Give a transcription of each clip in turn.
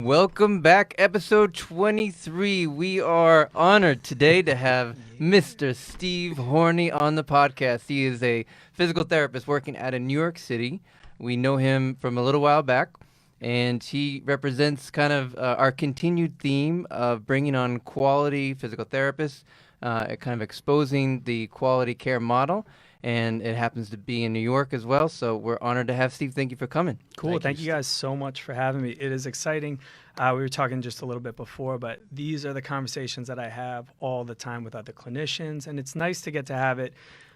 Welcome back, episode 23. We are honored today to have Mr. Steve Horney on the podcast. He is a physical therapist working out in New York City. We know him from a little while back, and he represents kind of our continued theme of bringing on quality physical therapists, kind of exposing the quality care model. And it happens to be in New York as well, so we're honored to have Steve. Thank you for coming. Cool. Thank you guys so much for having me. It is exciting. We were talking just a little bit before, but these are the conversations that I have all the time with other clinicians, and it's nice to get to have it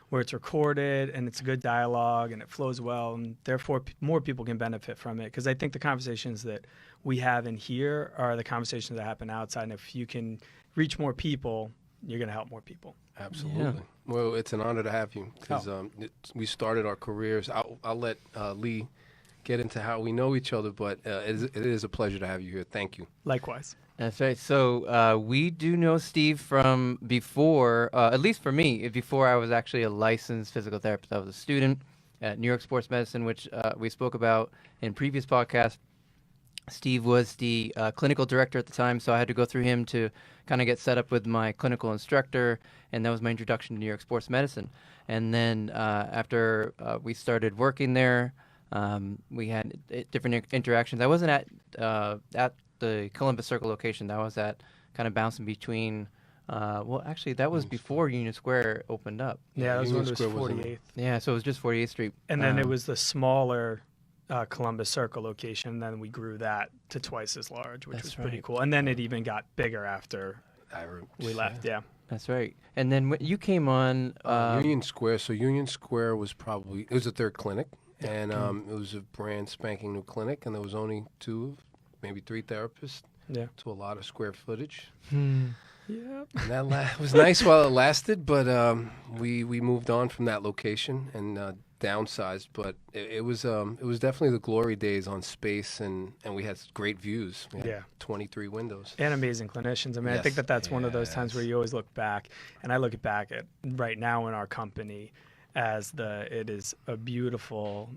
where it's recorded and it's a good dialogue and it flows well, and therefore more people can benefit from it, because I think the conversations that we have in here are the conversations that happen outside, and if you can reach more people, you're going to help more people. Absolutely. Yeah. Well, it's an honor to have you, because we started our careers. I'll let Lee get into how we know each other, but it is a pleasure to have you here. Thank you. Likewise. That's right. So we do know Steve from before, at least for me, before I was actually a licensed physical therapist. I was a student at New York Sports Medicine, which we spoke about in previous podcasts. Steve was the clinical director at the time, so I had to go through him to kind of get set up with my clinical instructor, and that was my introduction to New York Sports Medicine. And then after we started working there, we had different interactions. I wasn't at the Columbus Circle location. I was at kind of bouncing between. Well, actually, that was before Union Square opened up. Yeah, that was when it was 48th. Yeah, so it was just 48th Street. And then it was the smaller Columbus Circle location. Then we grew that to twice as large, which was pretty cool. And then it even got bigger after we left. Yeah. That's right. And then you came on Union Square. So Union Square was it was the third clinic, and it was a brand spanking new clinic, and there was only 2, maybe 3 therapists. Yeah. To a lot of square footage. Yep. And that was nice while it lasted, but we moved on from that location and downsized. But it was definitely the glory days on space, and we had great views. We had 23 windows. And amazing clinicians. I mean, I think that's one of those times where you always look back, and I look back at right now in our company as it is a beautiful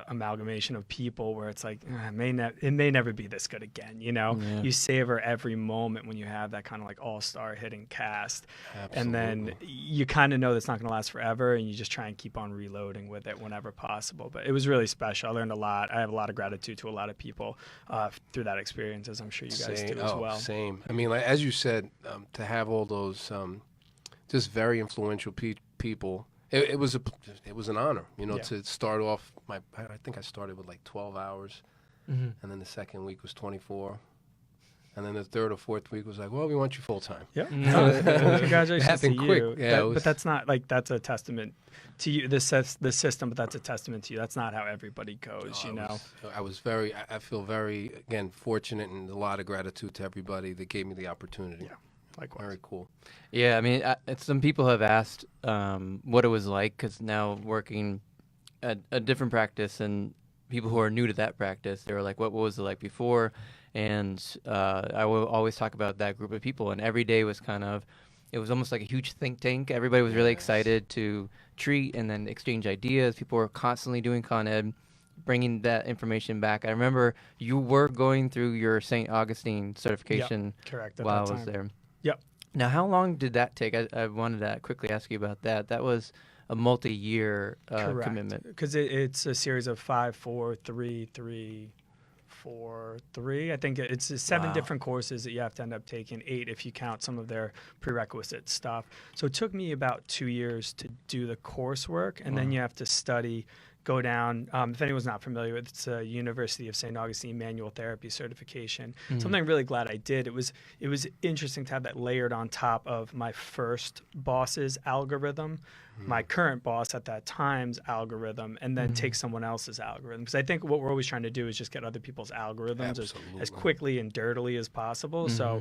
amalgamation of people where it's like it may never be this good again. You savor every moment when you have that kind of like all-star hitting cast. Absolutely. And then you kind of know that's not going to last forever, and you just try and keep on reloading with it whenever possible. But it was really special. I learned a lot. I have a lot of gratitude to a lot of people through that experience, as I'm sure you guys do as well. Same. I mean, like, as you said, to have all those just very influential people. It was an honor, to start off. I think I started with like 12 hours, and then the second week was 24, and then the third or fourth week was like, well, we want you full time. Yeah, congratulations to quick. You. Yeah, but that's not like that's a testament to you. The system, but that's a testament to you. That's not how everybody goes. I feel very again fortunate, and a lot of gratitude to everybody that gave me the opportunity. Yeah. Likewise. Very cool. Yeah, I mean, some people have asked what it was like, because now working at a different practice, and people who are new to that practice, they were like, what was it like before? And I will always talk about that group of people, and every day was it was almost like a huge think tank. Everybody was really excited to treat and then exchange ideas. People were constantly doing Con Ed, bringing that information back. I remember you were going through your St. Augustine certification while I was there. Yep. Now, how long did that take? I wanted to quickly ask you about that. That was a multi-year commitment. Because it's a series of 5, 4, 3, 3, 4, 3. I think it's 7 different courses that you have to end up taking, 8 if you count some of their prerequisite stuff. So it took me about 2 years to do the coursework, and then you have to study. Go down. If anyone's not familiar with it, it's a University of St. Augustine manual therapy certification. Something I'm really glad I did. It was interesting to have that layered on top of my first boss's algorithm, my current boss at that time's algorithm, and then take someone else's algorithm. Because I think what we're always trying to do is just get other people's algorithms as quickly and dirtily as possible. So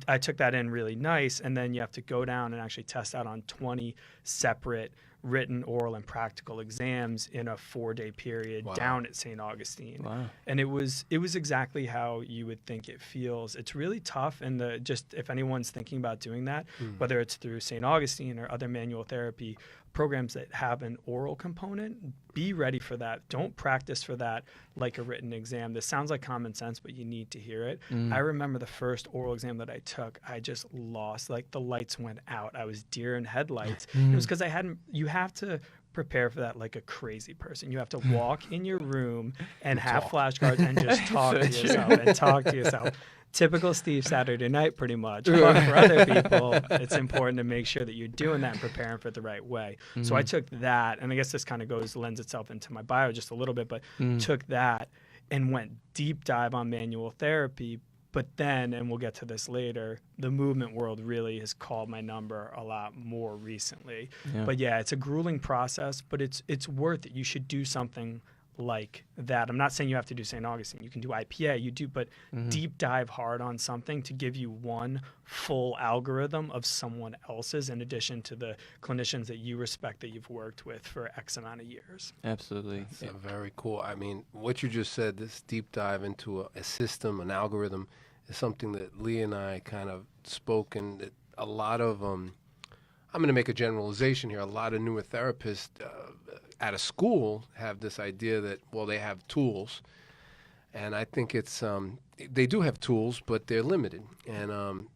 I took that in really nice, and then you have to go down and actually test out on 20 separate written, oral, and practical exams in a 4-day period down at St. Augustine. Wow. And it was exactly how you would think it feels. It's really tough, and just if anyone's thinking about doing that, whether it's through St. Augustine or other manual therapy programs that have an oral component, be ready for that. Don't practice for that like a written exam. This sounds like common sense, but you need to hear it. I remember the first oral exam that I took, I just lost, like the lights went out. I was deer in headlights. It was because you have to prepare for that like a crazy person. You have to walk in your room and have flashcards and just talk to yourself. Typical Steve Saturday night, pretty much. But for other people, it's important to make sure that you're doing that and preparing for it the right way. So I took that, and I guess this kind of lends itself into my bio just a little bit, but took that and went deep dive on manual therapy. But then, and we'll get to this later, the movement world really has called my number a lot more recently. Yeah. But yeah, it's a grueling process, but it's worth it. You should do something like that. I'm not saying you have to do St. Augustine. You can do IPA, but deep dive hard on something to give you one full algorithm of someone else's in addition to the clinicians that you respect that you've worked with for X amount of years. Absolutely. That's very cool. I mean, what you just said, this deep dive into a system, an algorithm, is something that Lee and I kind of spoke, and that a lot of, I'm going to make a generalization here, a lot of newer therapists at a school have this idea that, well, they have tools. And I think it's, they do have tools, but they're limited. And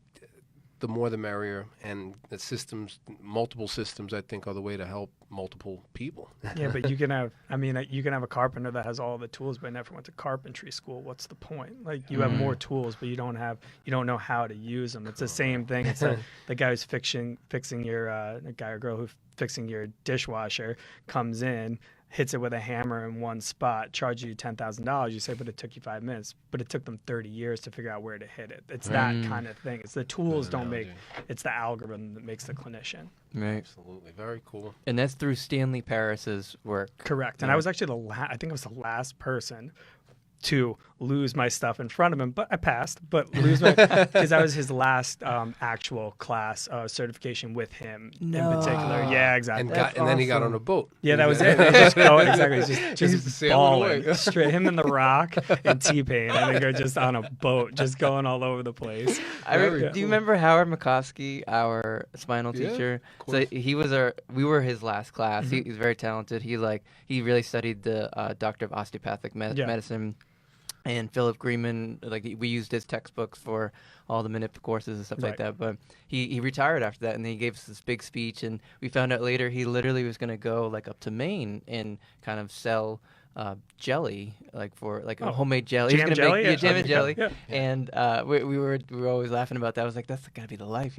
the more the merrier. And the systems, multiple systems, I think, are the way to help multiple people. Yeah, but you can have a carpenter that has all the tools, but never went to carpentry school. What's the point? Like, you have more tools, but you don't know how to use them. It's the same thing. It's the guy who's fixing your, a guy or girl who's fixing your dishwasher comes in, hits it with a hammer in one spot, charges you $10,000. You say, but it took you 5 minutes. But it took them 30 years to figure out where to hit it. It's that kind of thing. It's the tools don't make, it's the algorithm that makes the clinician. Right. Absolutely. Very cool. And that's through Stanley Paris's work. Correct. And I was actually I think I was the last person to lose my stuff in front of him, but I passed. But lose my because that was his last actual class certification with him in particular. Yeah, exactly. And then he got on a boat. Yeah, that was it. Just go exactly. Just balling straight. Him and The Rock and T-Pain. I think are just on a boat, just going all over the place. Do you remember Howard Makovsky, our spinal teacher? So we were his last class. He's very talented. He really studied the doctor of osteopathic medicine. And Philip Greenman, we used his textbooks for all the MNIP courses and stuff like that. But he retired after that, and then he gave us this big speech. And we found out later he literally was going to go up to Maine and kind of sell jelly, a homemade jelly. Jam jelly? Jam and jelly. Yeah. And we were always laughing about that. I was like, that's got to be the life,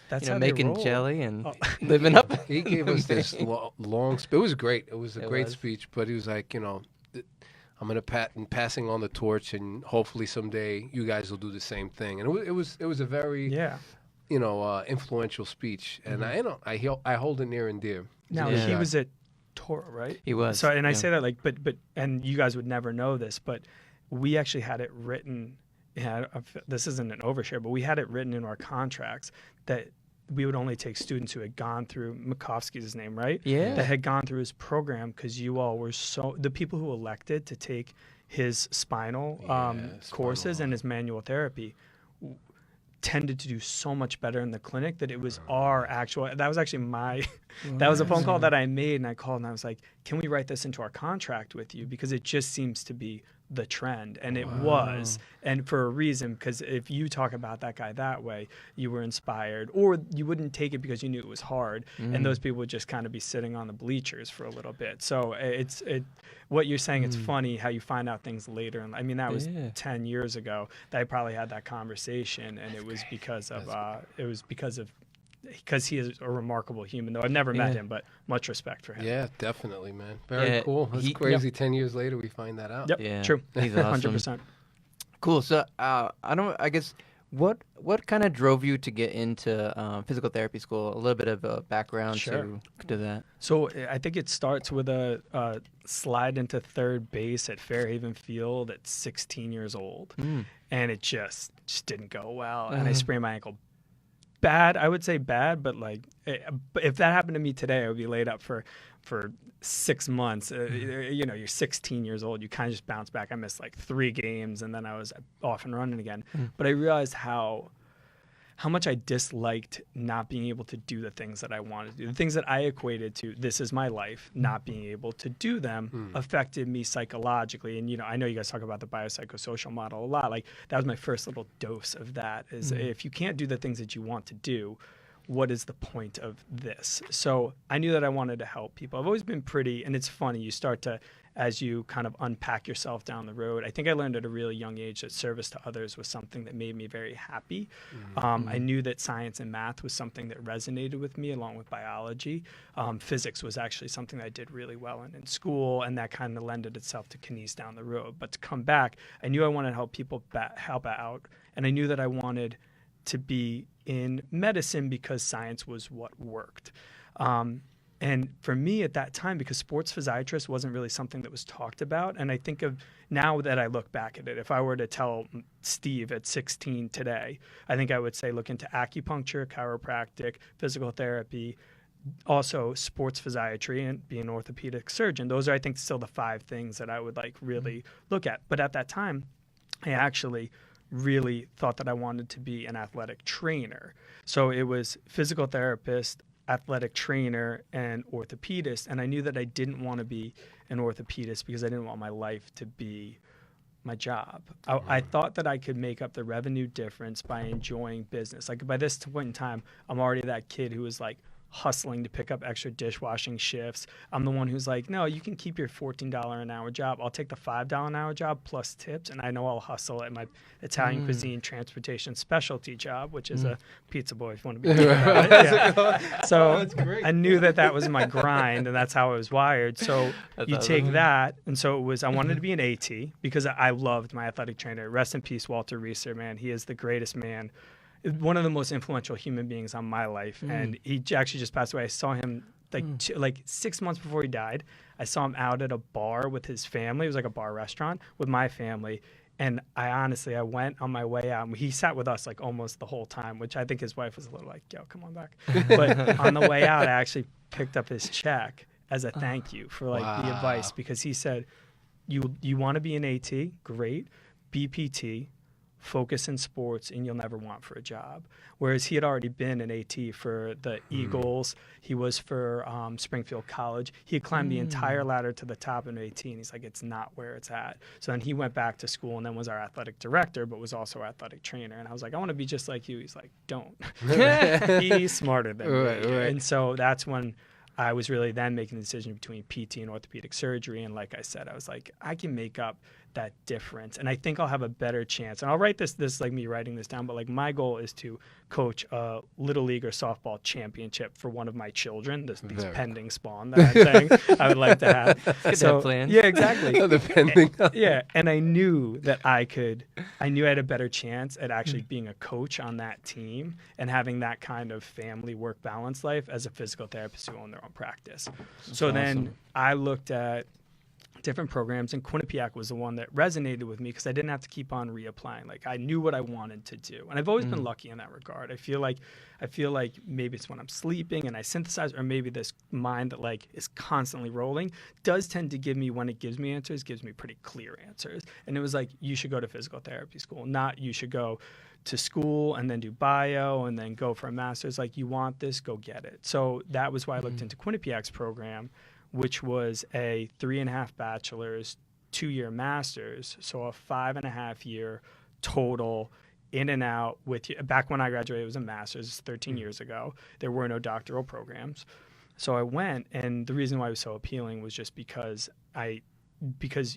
That's making jelly and living up. He gave us this long speech. It was great. It was a great speech, but he was like, I'm going to passing on the torch, and hopefully someday you guys will do the same thing. And it was a very influential speech, and I hold it near and dear. Now he was at Toro, right? He was. So, and I say that but and you guys would never know this, but we actually had it written. This isn't an overshare, but we had it written in our contracts that we would only take students who had gone through Makovsky's his name, right? Yeah. That had gone through his program, because you all were the people who elected to take his spinal courses and his manual therapy tended to do so much better in the clinic that it was that was actually that was a phone call that I made, and I called and I was like, can we write this into our contract with you? Because it just seems to be the trend. And it was, and for a reason, because if you talk about that guy that way, you were inspired, or you wouldn't take it because you knew it was hard, and those people would just kind of be sitting on the bleachers for a little bit. So what you're saying, it's funny how you find out things later. And I mean, that was 10 years ago that I probably had that conversation, and it was because he is a remarkable human, though I've never met him, but much respect for him. Yeah, definitely, man. Very cool. It's crazy. 10 years later, we find that out. Yep, yeah, true. He's awesome. 100%. Cool. So I guess what kind of drove you to get into physical therapy school? A little bit of a background to that. So I think it starts with a slide into third base at Fairhaven Field at 16 years old, and it just didn't go well, and I sprained my ankle. Bad, I would say bad, but if that happened to me today, I would be laid up for 6 months. You're 16 years old. You kind of just bounce back. I missed 3 games, and then I was off and running again. But I realized how how much I disliked not being able to do the things that I wanted to do. The things that I equated to, this is my life, not being able to do them affected me psychologically. And, I know you guys talk about the biopsychosocial model a lot. Like, that was my first little dose of that, is if you can't do the things that you want to do, what is the point of this? So I knew that I wanted to help people. I've always been pretty, and it's funny, you start to, as you kind of unpack yourself down the road, I think I learned at a really young age that service to others was something that made me very happy. I knew that science and math was something that resonated with me along with biology. Physics was actually something that I did really well in school, and that kind of lended itself to kines down the road. But to come back, I knew I wanted to help people help out, and I knew that I wanted to be in medicine because science was what worked. And for me at that time, because sports physiatrist wasn't really something that was talked about, and I think of now that I look back at it, if I were to tell Steve at 16 today, I think I would say look into acupuncture, chiropractic, physical therapy, also sports physiatry, and be an orthopedic surgeon. Those are, I think, still the 5 things that I would like really look at. But at that time, I actually really thought that I wanted to be an athletic trainer. So it was physical therapist, athletic trainer, and orthopedist. And I knew that I didn't want to be an orthopedist because I didn't want my life to be my job. I thought that I could make up the revenue difference by enjoying business. Like, by this point in time, I'm already that kid who was like hustling to pick up extra dishwashing shifts. I'm the one who's like, no, you can keep your $14 an hour job. I'll take the $5 an hour job plus tips, and I know I'll hustle at my Italian cuisine transportation specialty job, which is a pizza boy, if you want to be clear about it. Yeah. So I knew that was my grind, and that's how I was wired. So you take that, and so it was, I wanted to be an AT because I loved my athletic trainer. Rest in peace, Walter Reeser, man. He is the greatest man, one of the most influential human beings on my life. And he actually just passed away. I saw him like 6 months before he died. I saw him out at a bar with his family. It was like a bar restaurant with my family. And I went on my way out. And he sat with us like almost the whole time, which I think his wife was a little like, yo, come on back. But on the way out, I actually picked up his check as a thank you for like the advice, because he said, you want to be an AT? Great. BPT. Focus in sports, and you'll never want for a job. Whereas he had already been an AT for the Eagles. He was for Springfield College. He had climbed the entire ladder to the top of AT, and he's like, it's not where it's at. So then he went back to school and then was our athletic director, but was also our athletic trainer. And I was like, I want to be just like you. He's like, don't. He's smarter than me. Right. And so that's when I was really then making the decision between PT and orthopedic surgery. And like I said, I was like, I can make up that difference, and I think I'll have a better chance. And I'll write this is like me writing this down, but like my goal is to coach a little league or softball championship for one of my children, these pending spawn that I'm saying I would like to have. So plan. Yeah, exactly. The pending. Yeah, and I knew that I knew I had a better chance at actually being a coach on that team and having that kind of family work balance life as a physical therapist who owned their own practice. So then I looked at different programs, and Quinnipiac was the one that resonated with me because I didn't have to keep on reapplying. Like, I knew what I wanted to do, and I've always been lucky in that regard. I feel like maybe it's when I'm sleeping and I synthesize, or maybe this mind that like is constantly rolling does tend to give me, when it gives me answers, gives me pretty clear answers. And it was like, you should go to physical therapy school, not you should go to school and then do bio and then go for a master's. Like, you want this, go get it. So that was why I looked into Quinnipiac's program, which was a 3.5 bachelor's, 2-year master's, so a 5.5-year total in and out. Back when I graduated, it was a master's 13 years ago. There were no doctoral programs. So I went, and the reason why it was so appealing was just because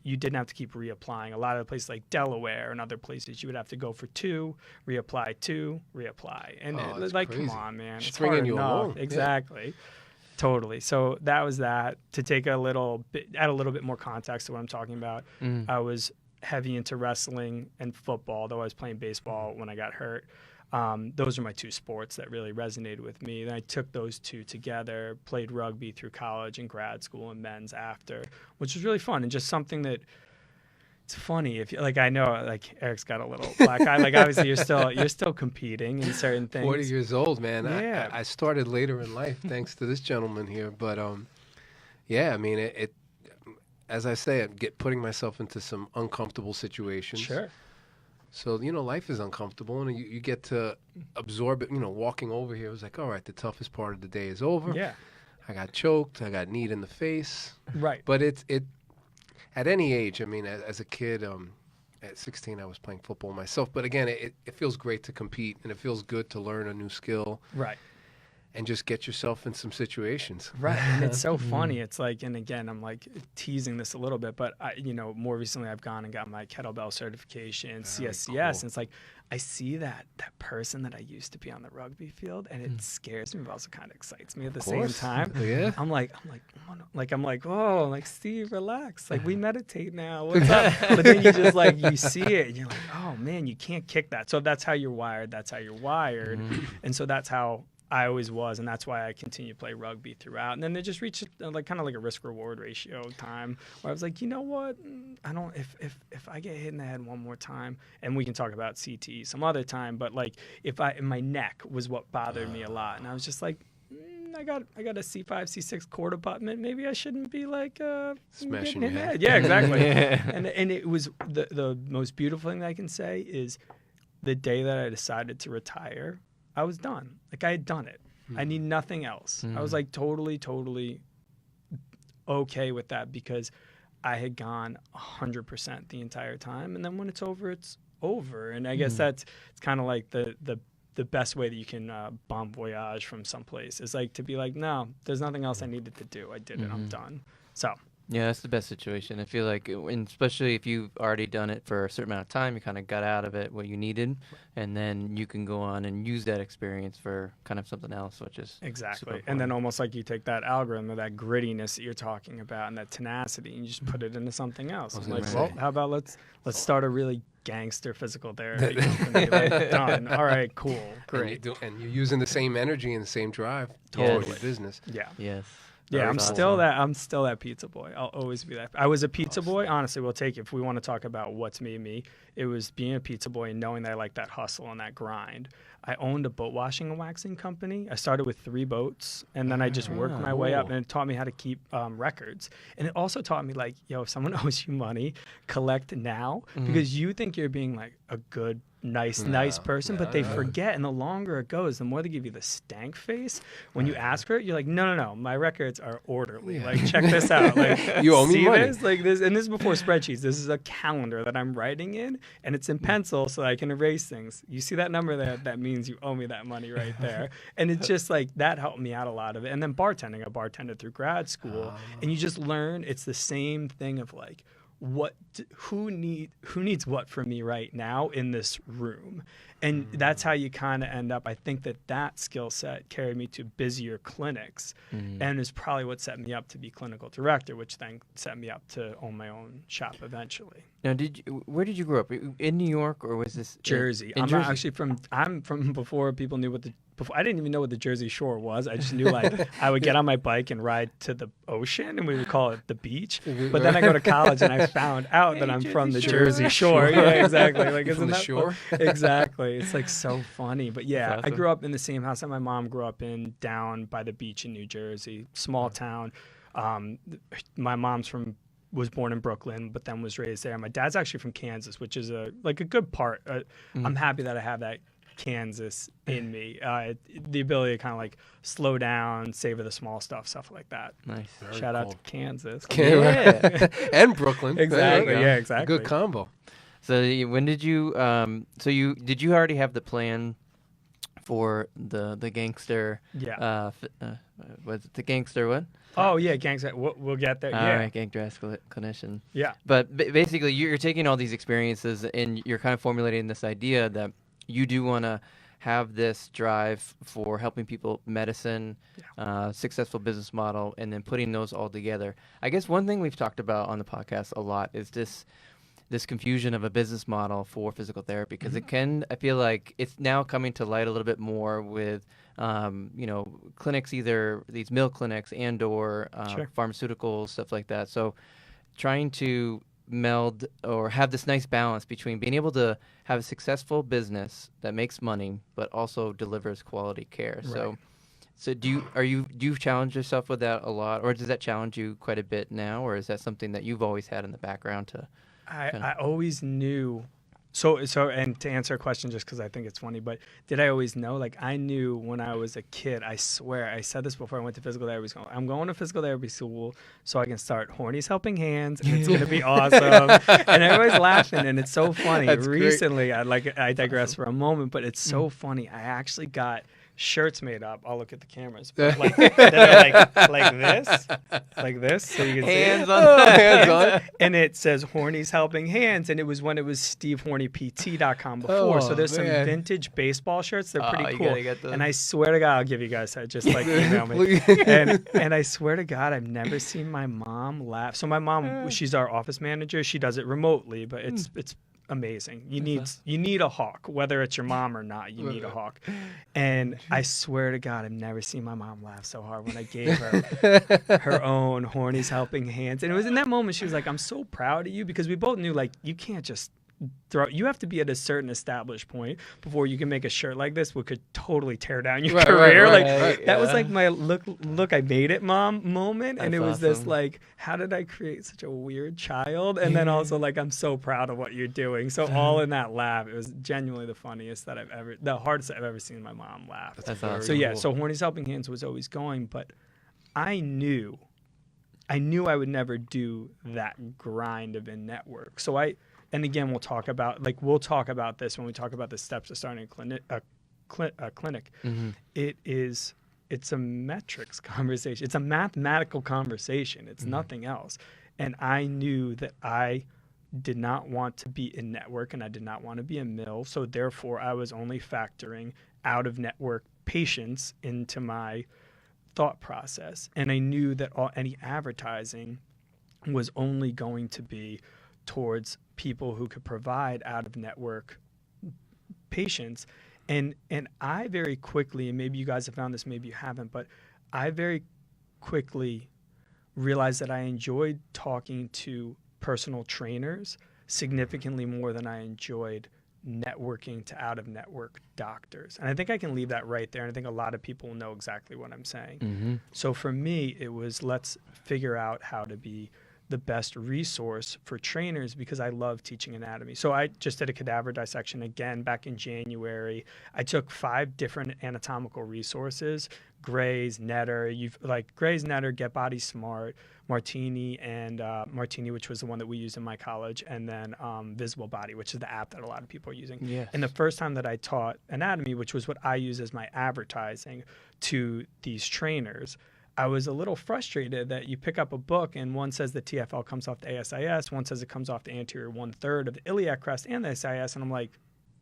you didn't have to keep reapplying. A lot of the places like Delaware and other places, you would have to go for 2, reapply 2, reapply. And it was like, crazy. Come on, man. It's hard enough. Exactly. Yeah. Totally. So that was that. To take add a little bit more context to what I'm talking about, I was heavy into wrestling and football, though I was playing baseball when I got hurt. Those are my 2 sports that really resonated with me. Then I took those 2 together, played rugby through college and grad school and men's after, which was really fun, and just something that, it's funny if you, like, I know like Eric's got a little black eye. Like, obviously you're still competing in certain things. 40 years old, man. Yeah. I started later in life thanks to this gentleman here, but yeah, I mean it as I say, putting myself into some uncomfortable situations. Sure. So, life is uncomfortable, and you get to absorb it. Walking over here, it was like, all right, the toughest part of the day is over. Yeah. I got choked. I got kneed in the face. Right. But it at any age, I mean, as a kid, at 16, I was playing football myself. But again, it feels great to compete, and it feels good to learn a new skill. Right. And just get yourself in some situations. Right. And it's so funny. It's like, and again, I'm like teasing this a little bit, but more recently I've gone and got my kettlebell certification, CSCS. Cool. And it's like, I see that person that I used to be on the rugby field, and it scares me, but also kind of excites me at the same time. Yeah. I'm like, oh, like, Steve, relax. Like, we meditate now. What's up? But then you just you see it, and you're like, oh man, you can't kick that. So that's how you're wired. And so that's how I always was, and that's why I continue to play rugby throughout. And then they just reached kind of like a risk-reward ratio time where I was like, you know what? I don't. If I get hit in the head one more time, and we can talk about CT some other time, but like if my neck was what bothered me a lot, and I was just like, I got a C5, C6 cord abutment. Maybe I shouldn't be smashing your head. Yeah, exactly. And it was the most beautiful thing that I can say is the day that I decided to retire, I was done. Like, I had done it. I need nothing else. I was like totally okay with that because I had gone 100% the entire time. And then when it's over, it's over. And I guess it's kind of like the best way that you can bon voyage from someplace is like to be like, no, there's nothing else I needed to do. I did it. I'm done. So. Yeah, that's the best situation. I feel like, and especially if you've already done it for a certain amount of time, you kind of got out of it what you needed, and then you can go on and use that experience for kind of something else, which is exactly. And then almost like you take that algorithm or that grittiness that you're talking about and that tenacity, and you just put it into something else. I'm like, well, how about let's start a really gangster physical therapy company. Like, done. All right, cool, great. And you're using the same energy and the same drive Totally. toward your business. Yeah. Yes. Yeah, Very I'm awesome. still that pizza boy. I'll always be that. I was a pizza boy. Honestly, we'll take it. If we want to talk about what's made me, it was being a pizza boy and knowing that I like that hustle and that grind. I owned a boat washing and waxing company. I started with 3 boats, and then I just worked my way up, and it taught me how to keep records. And it also taught me, like, yo, if someone owes you money, collect now, because you think you're being like a good, nice person, but they forget. And the longer it goes, the more they give you the stank face. When you ask for it, you're like, no, my records are orderly. Like, check this out. Like, you owe me money. This? Like this, and this is before spreadsheets. This is a calendar that I'm writing in, and it's in pencil so I can erase things. You see that number there? That means you owe me that money right there. And it's just like that helped me out a lot of it. And then bartending, I bartended through grad school, and you just learn. It's the same thing of like, who needs what from me right now in this room, and that's how you kind of end up. I think that skill set carried me to busier clinics, and is probably what set me up to be clinical director, which then set me up to own my own shop eventually. Now, where did you grow up? In New York, or was this Jersey? In I'm Jersey? actually I'm from before people knew what I didn't even know what the Jersey Shore was. I just knew, like, I would get on my bike and ride to the ocean, and we would call it the beach. But then I go to college, and I found out that I'm from the Jersey Shore. Yeah, exactly. Like, isn't From the that shore? Exactly. It's like so funny. But yeah, That's awesome. I grew up in the same house that my mom grew up in, down by the beach in New Jersey, small town. My mom's was born in Brooklyn, but then was raised there. My dad's actually from Kansas, which is a good part. I'm happy that I have that Kansas in me, the ability to kind of like slow down, savor the small stuff like that. Nice. Shout out to Kansas. Yeah. And Brooklyn. Exactly. There you go. Yeah, exactly. Good combo. So when did you? Did you already have the plan for the gangster? Yeah. Was it the gangster what? Oh yeah, gangster. We'll get there. All Yeah. right, gangster clinician. Yeah. But basically, you're taking all these experiences and you're kind of formulating this idea that you do want to have this drive for helping people, medicine, successful business model, and then putting those all together. I guess one thing we've talked about on the podcast a lot is this confusion of a business model for physical therapy, because it can, I feel like it's now coming to light a little bit more with, clinics, either these mill clinics and or pharmaceuticals, stuff like that. So trying to meld or have this nice balance between being able to have a successful business that makes money, but also delivers quality care. Right. So do you challenge yourself with that a lot, or does that challenge you quite a bit now, or is that something that you've always had in the background to? I always knew And to answer a question, just because I think it's funny, but did I always know? Like, I knew when I was a kid, I swear, I said this before I went to physical therapy school. I'm going to physical therapy school so I can start Horney's Helping Hands, and it's going to be awesome. And everybody's laughing, and it's so funny. That's Recently, I digress for a moment, but it's so funny. I actually got shirts made up. I'll look at the cameras. But like, that are like this, so you can Hands see it. on. Hands on. And it says Horney's Helping Hands, and it was when it was SteveHorneyPT.com before. So there's some vintage baseball shirts. They're pretty you cool. gotta get those. And I swear to God, I'll give you guys that. Just like email me. and I swear to God, I've never seen my mom laugh. So my mom, she's our office manager. She does it remotely, but it's amazing. You need a hawk, whether it's your mom or not. You need a hawk. And I swear to God, I've never seen my mom laugh so hard when I gave her her own Horney's Helping Hands. And it was in that moment she was like, "I'm so proud of you," because we both knew, like, you can't just throw. You have to be at a certain established point before you can make a shirt like this, which could totally tear down your career. That was like my look, I made it, mom moment. And it was this like, how did I create such a weird child? And then also like, I'm so proud of what you're doing. So all in that laugh, it was genuinely the funniest the hardest I've ever seen my mom laugh. That's awesome. So yeah, so Horney's Helping Hands was always going, but I knew I would never do that grind of in-network. So and again, we'll talk about this when we talk about the steps of starting a clinic. Mm-hmm. It's a metrics conversation. It's a mathematical conversation. It's nothing else. And I knew that I did not want to be in network and I did not want to be a mill. So therefore, I was only factoring out of network patients into my thought process. And I knew that any advertising was only going to be towards people who could provide out-of-network patients. And I very quickly, and maybe you guys have found this, maybe you haven't, but I very quickly realized that I enjoyed talking to personal trainers significantly more than I enjoyed networking to out-of-network doctors. And I think I can leave that right there, and I think a lot of people know exactly what I'm saying. Mm-hmm. So for me, it was, let's figure out how to be the best resource for trainers because I love teaching anatomy. So I just did a cadaver dissection again back in January. I took 5 different anatomical resources: Gray's, Netter, Gray's, Netter, Get Body Smart, Martini, and Martini, which was the one that we used in my college, and then Visible Body, which is the app that a lot of people are using. Yes. And the first time that I taught anatomy, which was what I use as my advertising to these trainers, I was a little frustrated that you pick up a book and one says the TFL comes off the ASIS, one says it comes off the anterior 1/3 of the iliac crest and the SIS, and I'm like,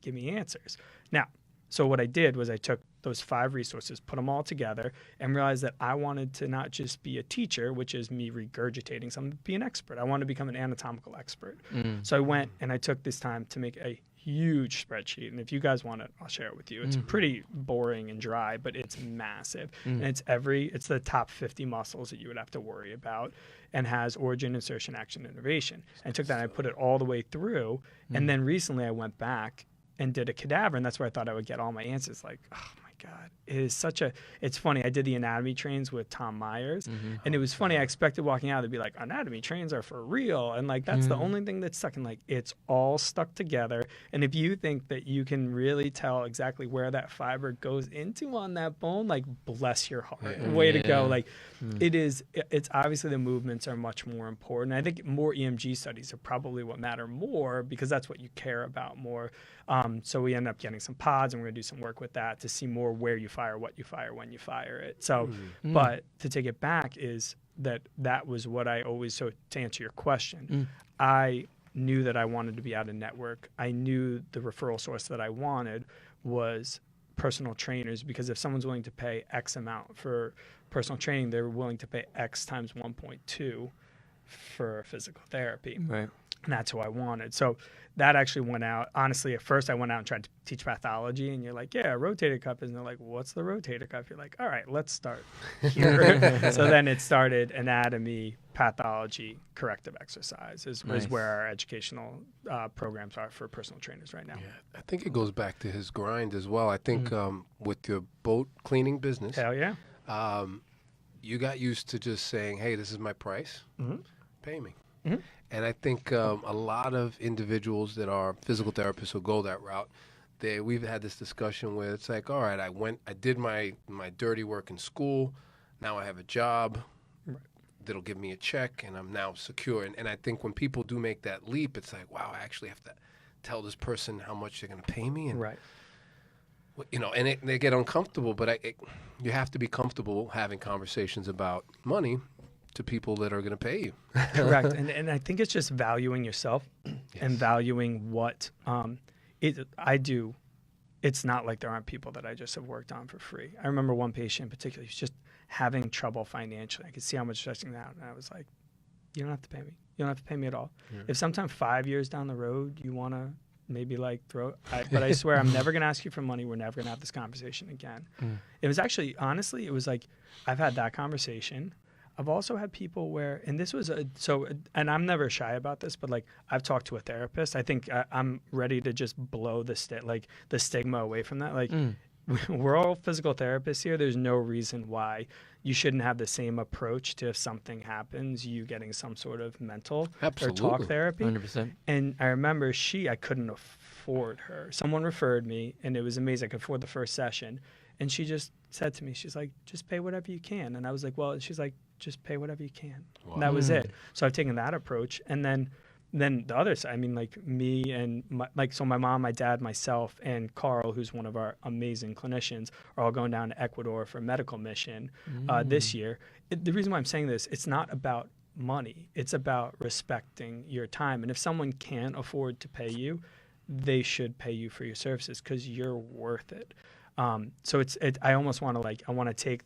give me answers. Now, so what I did was I took those 5 resources, put them all together, and realized that I wanted to not just be a teacher, which is me regurgitating something, but be an expert. I wanted to become an anatomical expert. So I went and I took this time to make a huge spreadsheet. And if you guys want it, I'll share it with you. It's pretty boring and dry, but it's massive. And it's the top 50 muscles that you would have to worry about, and has origin, insertion, action, innervation. And I took that and I put it all the way through. And then recently I went back and did a cadaver, and that's where I thought I would get all my answers. Like, oh my God, it's funny. I did the anatomy trains with Tom Myers, and it was funny. I expected walking out, they'd be like, anatomy trains are for real. And like, that's the only thing that's stuck. And like, it's all stuck together. And if you think that you can really tell exactly where that fiber goes into on that bone, like, bless your heart. Way to go. Like, it's obviously the movements are much more important. I think more EMG studies are probably what matter more because that's what you care about more. So we end up getting some pods, and we're going to do some work with that to see more where you fire, what you fire, when you fire it. So, but to take it back is that was what I always, so to answer your question, I knew that I wanted to be out of network. I knew the referral source that I wanted was personal trainers, because if someone's willing to pay X amount for personal training, they're willing to pay X times 1.2 for physical therapy. Right. And that's who I wanted. So that actually went out. Honestly, at first I went out and tried to teach pathology, and you're like, yeah, rotator cuff. And they're like, what's the rotator cuff? You're like, all right, let's start here. So then it started anatomy, pathology, corrective exercise is where our educational programs are for personal trainers right now. Yeah, I think it goes back to his grind as well. I think with your boat cleaning business, Hell yeah. You got used to just saying, hey, this is my price. Pay me. And I think a lot of individuals that are physical therapists who go that route, we've had this discussion where it's like, all right, I did my dirty work in school. Now I have a job that'll give me a check, and I'm now secure. And I think when people do make that leap, it's like, wow, I actually have to tell this person how much they're going to pay me. And, and they get uncomfortable. But you have to be comfortable having conversations about money to people that are going to pay you. Correct. And I think it's just valuing yourself and valuing what I do. It's not like there aren't people that I just have worked on for free. I remember one patient in particular, he was just having trouble financially. I could see how much stressing out. And I was like, you don't have to pay me. You don't have to pay me at all. Yeah. If sometime 5 years down the road, you want to maybe but I swear I'm never going to ask you for money. We're never going to have this conversation again. It was actually, honestly, it was like, I've had that conversation. I've also had people where, and this was and I'm never shy about this, but like I've talked to a therapist. I think I'm ready to just blow the stigma away from that. Like we're all physical therapists here. There's no reason why you shouldn't have the same approach to if something happens, you getting some sort of mental or talk therapy. 100%. And I remember I couldn't afford her. Someone referred me, and it was amazing. I could afford the first session. And she just said to me, she's like, just pay whatever you can. And I was like, well, and she's like, just pay whatever you can. Wow. And that was it. So I've taken that approach. And then the other side, I mean, like me and my mom, my dad, myself, and Carl, who's one of our amazing clinicians, are all going down to Ecuador for a medical mission this year. The reason why I'm saying this, it's not about money. It's about respecting your time. And if someone can't afford to pay you, they should pay you for your services because you're worth it. So I almost want to take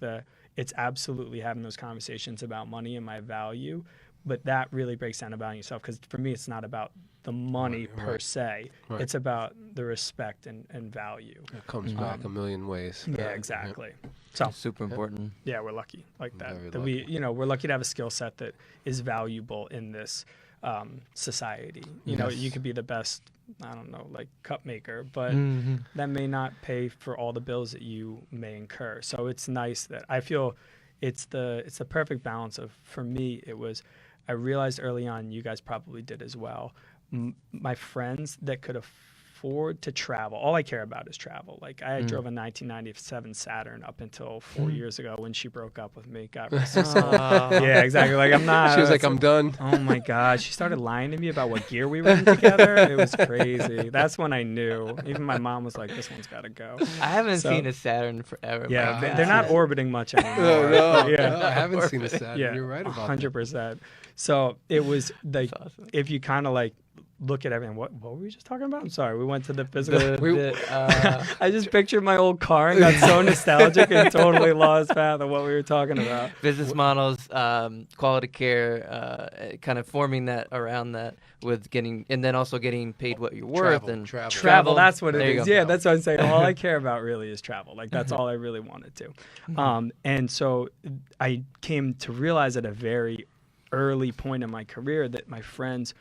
it's absolutely having those conversations about money and my value, but that really breaks down about yourself. Because for me, it's not about the money per se. Right. It's about the respect and value. It comes back a million ways. Yeah, exactly. So it's super important. Yeah, we're lucky like that. Very that lucky. We're lucky to have a skill set that is valuable in this society. You know, you could be the best, I don't know, like cup maker, but that may not pay for all the bills that you may incur. So it's nice that I feel it's the perfect balance of, for me, I realized early on, you guys probably did as well, my friends that could afford to travel, all I care about is travel. Like I drove a 1997 Saturn up until 4 years ago when she broke up with me. Got rest her soul. Yeah, exactly. Like I'm not. She was like, I'm done. Oh my God. She started lying to me about what gear we were in together. It was crazy. That's when I knew. Even my mom was like, this one's got to go. I haven't seen a Saturn forever. Yeah, they're not orbiting much anymore. No, yeah. I haven't seen a Saturn. Yeah, You're right about 100%. that. So it was like, awesome. If you kind of like look at everything, what were we just talking about? I'm sorry, we went to the physical. I just pictured my old car and got so nostalgic and totally lost path of what we were talking about. Business models, quality care, kind of forming that around that with getting, and then also getting paid what you're worth. Travel, that's what it is. Yeah, go. that's what I'm saying. All I care about really is travel. Like that's all I really wanted to. And so I came to realize at a very early point in my career that my friends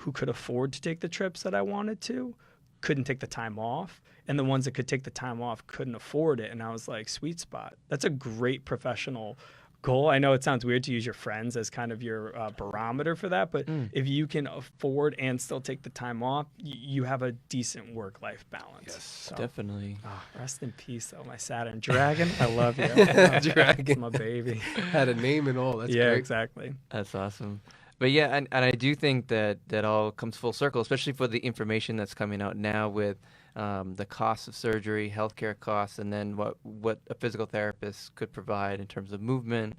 who could afford to take the trips that I wanted to couldn't take the time off, and the ones that could take the time off couldn't afford it. And I was like, sweet spot. That's a great professional goal. I know it sounds weird to use your friends as kind of your barometer for that, but if you can afford and still take the time off, you have a decent work-life balance. Yes, so, definitely. Rest in peace, though, my Saturn. Dragon, I love you. Dragon. It's my baby. Had a name and all. That's great. Exactly. That's awesome. But yeah, and I do think that all comes full circle, especially for the information that's coming out now with the cost of surgery, healthcare costs, and then what a physical therapist could provide in terms of movement,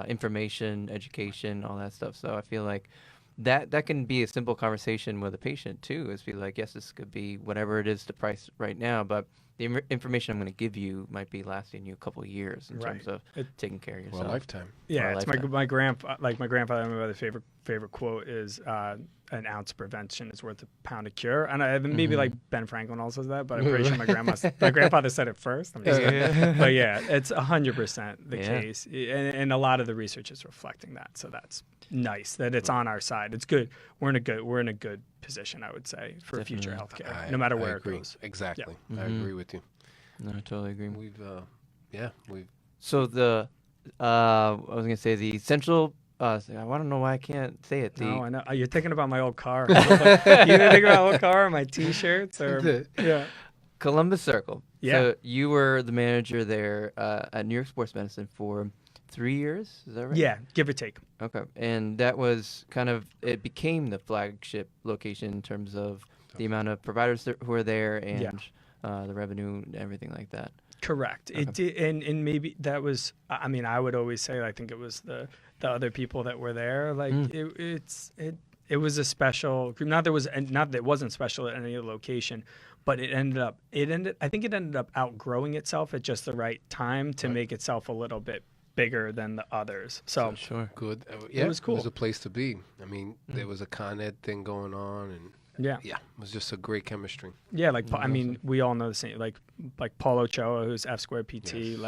information, education, all that stuff. So I feel like that can be a simple conversation with a patient too, is be like, yes, this could be whatever it is the price right now, but the information I'm going to give you might be lasting you a couple of years in terms of taking care of yourself. Well, a lifetime. Yeah, it's my grandfather. Like my grandfather, I remember the favorite quote is an ounce of prevention is worth a pound of cure. And maybe like Ben Franklin also says that, but I'm pretty sure my grandfather said it first. I'm just kidding. But yeah, it's 100% the case, and a lot of the research is reflecting that. So that's nice that it's on our side. It's good. We're in a good position, I would say, for future healthcare, no matter where it goes. Exactly. Yeah. I agree with you. No, I totally agree. We've So I was gonna say the central I don't know why I can't say it. No, I know. You're thinking about my old car. You didn't think about my old car or my T-shirts? Yeah. Columbus Circle. Yeah. So you were the manager there at New York Sports Medicine for 3 years. Is that right? Yeah, give or take. Okay. And that was it became the flagship location in terms of the amount of providers who are there and the revenue and everything like that. Correct. Okay. It did, and maybe that was. I mean, I would always say I think it was the other people that were there. Like it was a special group. Not that it wasn't special at any other location, but I think it ended up outgrowing itself at just the right time to make itself a little bit bigger than the others. So sure. Good. It was cool. It was a place to be. I mean, there was a Con Ed thing going on, and it was just a great chemistry. Yeah, like I mean, we all know the same. Like Paul Ochoa, who's F Squared PT.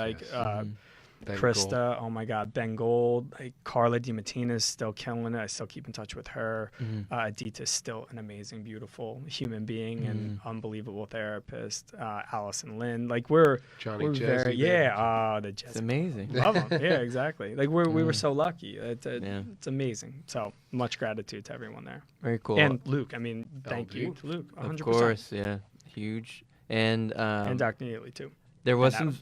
Krista, oh my God, Ben Gold, like Carla DiMatina's still killing it. I still keep in touch with her. Adita's still an amazing, beautiful human being and unbelievable therapist. Allison Lynn, like Johnny we're Jazzy, very, the Jazzy. It's amazing. Love them. Yeah, exactly. Like we were so lucky. It's amazing. So much gratitude to everyone there. Very cool. And Luke, I mean, thank you to Luke. 100%. Of course, yeah, huge. And Dr. Neely too. There was some.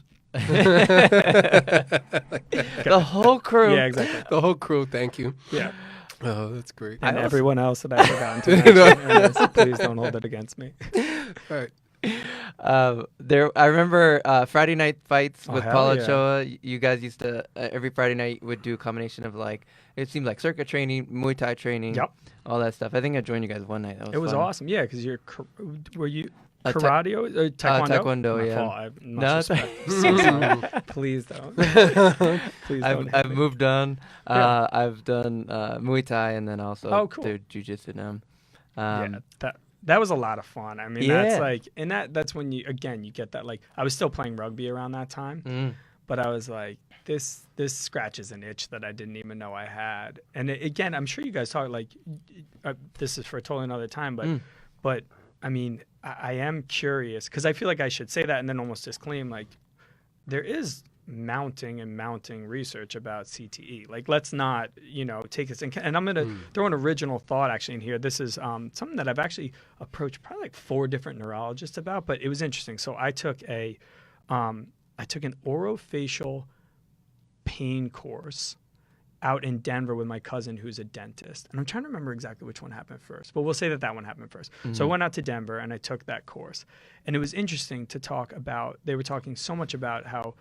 The whole crew. Yeah, exactly. The whole crew. Thank you. Yeah. Oh, that's great. And everyone else that I've forgotten to mention. Please don't hold it against me. All right. I remember Friday night fights with hell Paul yeah. Ochoa. You guys used to every Friday night would do a combination of it seemed like circuit training, Muay Thai training, all that stuff. I think I joined you guys one night. It was fun. awesome. Yeah, because were you karate or taekwondo? Taekwondo, My yeah. fault. I have much No, respect. So sorry. Please don't. Please don't. I've moved on. I've done Muay Thai and then also do jiu-jitsu now. That was a lot of fun. I mean, that's like, and that's when you get that, like, I was still playing rugby around that time, but I was like, this scratches an itch that I didn't even know I had. And again, I'm sure you guys talk like, this is for a totally another time, but I mean, I am curious because I feel like I should say that and then almost disclaim, like, there is mounting research about CTE. Like, let's not, take this. And I'm going to throw an original thought actually in here. This is something that I've actually approached probably like 4 different neurologists about, but it was interesting. So I took an orofacial pain course out in Denver with my cousin who's a dentist. And I'm trying to remember exactly which one happened first, but we'll say that one happened first. So I went out to Denver and I took that course. And it was interesting to talk about, they were talking so much about how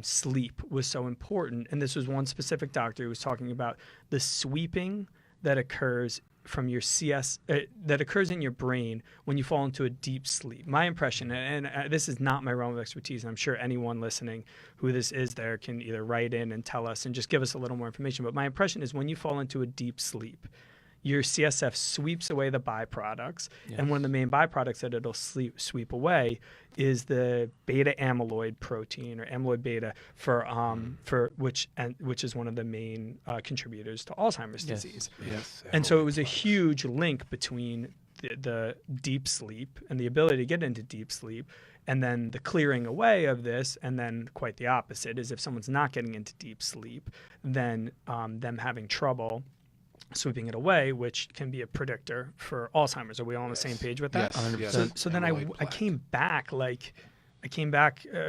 sleep was so important. And this was one specific doctor who was talking about the sweeping that occurs from your that occurs in your brain when you fall into a deep sleep. My impression, and this is not my realm of expertise, and I'm sure anyone listening who this is there can either write in and tell us and just give us a little more information. But my impression is when you fall into a deep sleep, your CSF sweeps away the byproducts, and one of the main byproducts that it'll sweep away is the beta amyloid protein or amyloid beta for which is one of the main contributors to Alzheimer's disease. Yes. And so it was a huge link between the deep sleep and the ability to get into deep sleep, and then the clearing away of this, and then quite the opposite is if someone's not getting into deep sleep, then them having trouble sweeping it away, which can be a predictor for Alzheimer's. Are we all on the same page with that? Yes. So then I came back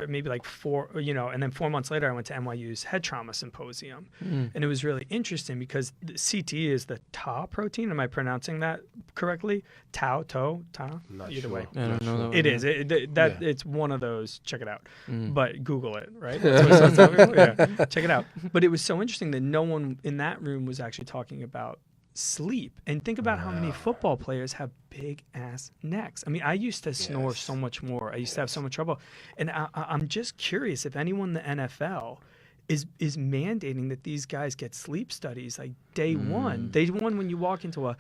maybe like 4, and then 4 months later I went to NYU's head trauma symposium. And it was really interesting because the CT is the tau protein. Am I pronouncing that correctly? Tau. Either way. I don't know. It is. It's one of those. Check it out. But Google it, right? That's what it's telling people. Yeah. Check it out. But it was so interesting that no one in that room was actually talking about sleep. And think about how many football players have big ass necks. I mean, I used to snore so much more. I used to have so much trouble. And I'm just curious if anyone in the NFL is mandating that these guys get sleep studies like day one. Day one, when you walk into a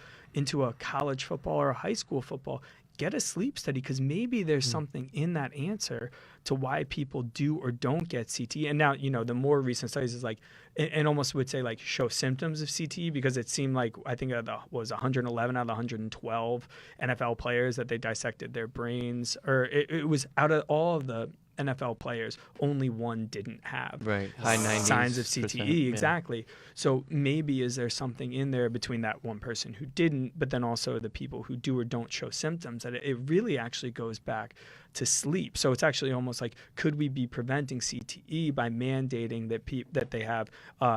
college football or a high school football, get a sleep study, because maybe there's something in that answer to why people do or don't get CTE. And now, the more recent studies is like, and almost would say like show symptoms of CTE, because it seemed like, I think it was 111 out of the 112 NFL players that they dissected their brains, or it was out of all of the NFL players, only one didn't have high 90s signs of CTE. yeah. Exactly. So maybe is there something in there between that one person who didn't, but then also the people who do or don't show symptoms, that it really actually goes back to sleep. So it's actually almost like, could we be preventing CTE by mandating that they have,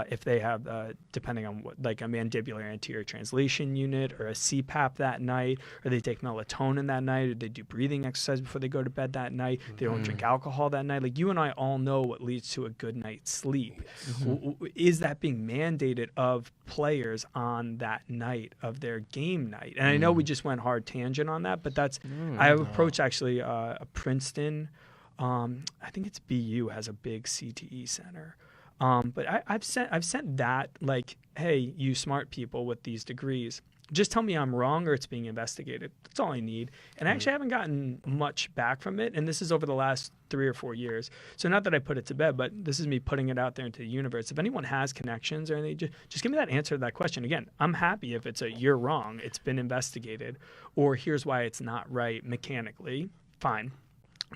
if they have, depending on what, like a mandibular anterior translation unit or a CPAP that night, or they take melatonin that night, or they do breathing exercise before they go to bed that night, they don't drink alcohol that night. Like you and I all know what leads to a good night's sleep. Is that being mandated of players on that night of their game night? And I know we just went hard tangent on that, but that's, I approached actually Princeton, I think it's BU has a big CTE center. But I've sent that, like, hey, you smart people with these degrees, just tell me I'm wrong or it's being investigated. That's all I need. And I actually haven't gotten much back from it. And this is over the last 3 or 4 years. So not that I put it to bed, but this is me putting it out there into the universe. If anyone has connections or anything, just give me that answer to that question. Again, I'm happy if it's a you're wrong, it's been investigated, or here's why it's not right mechanically, fine.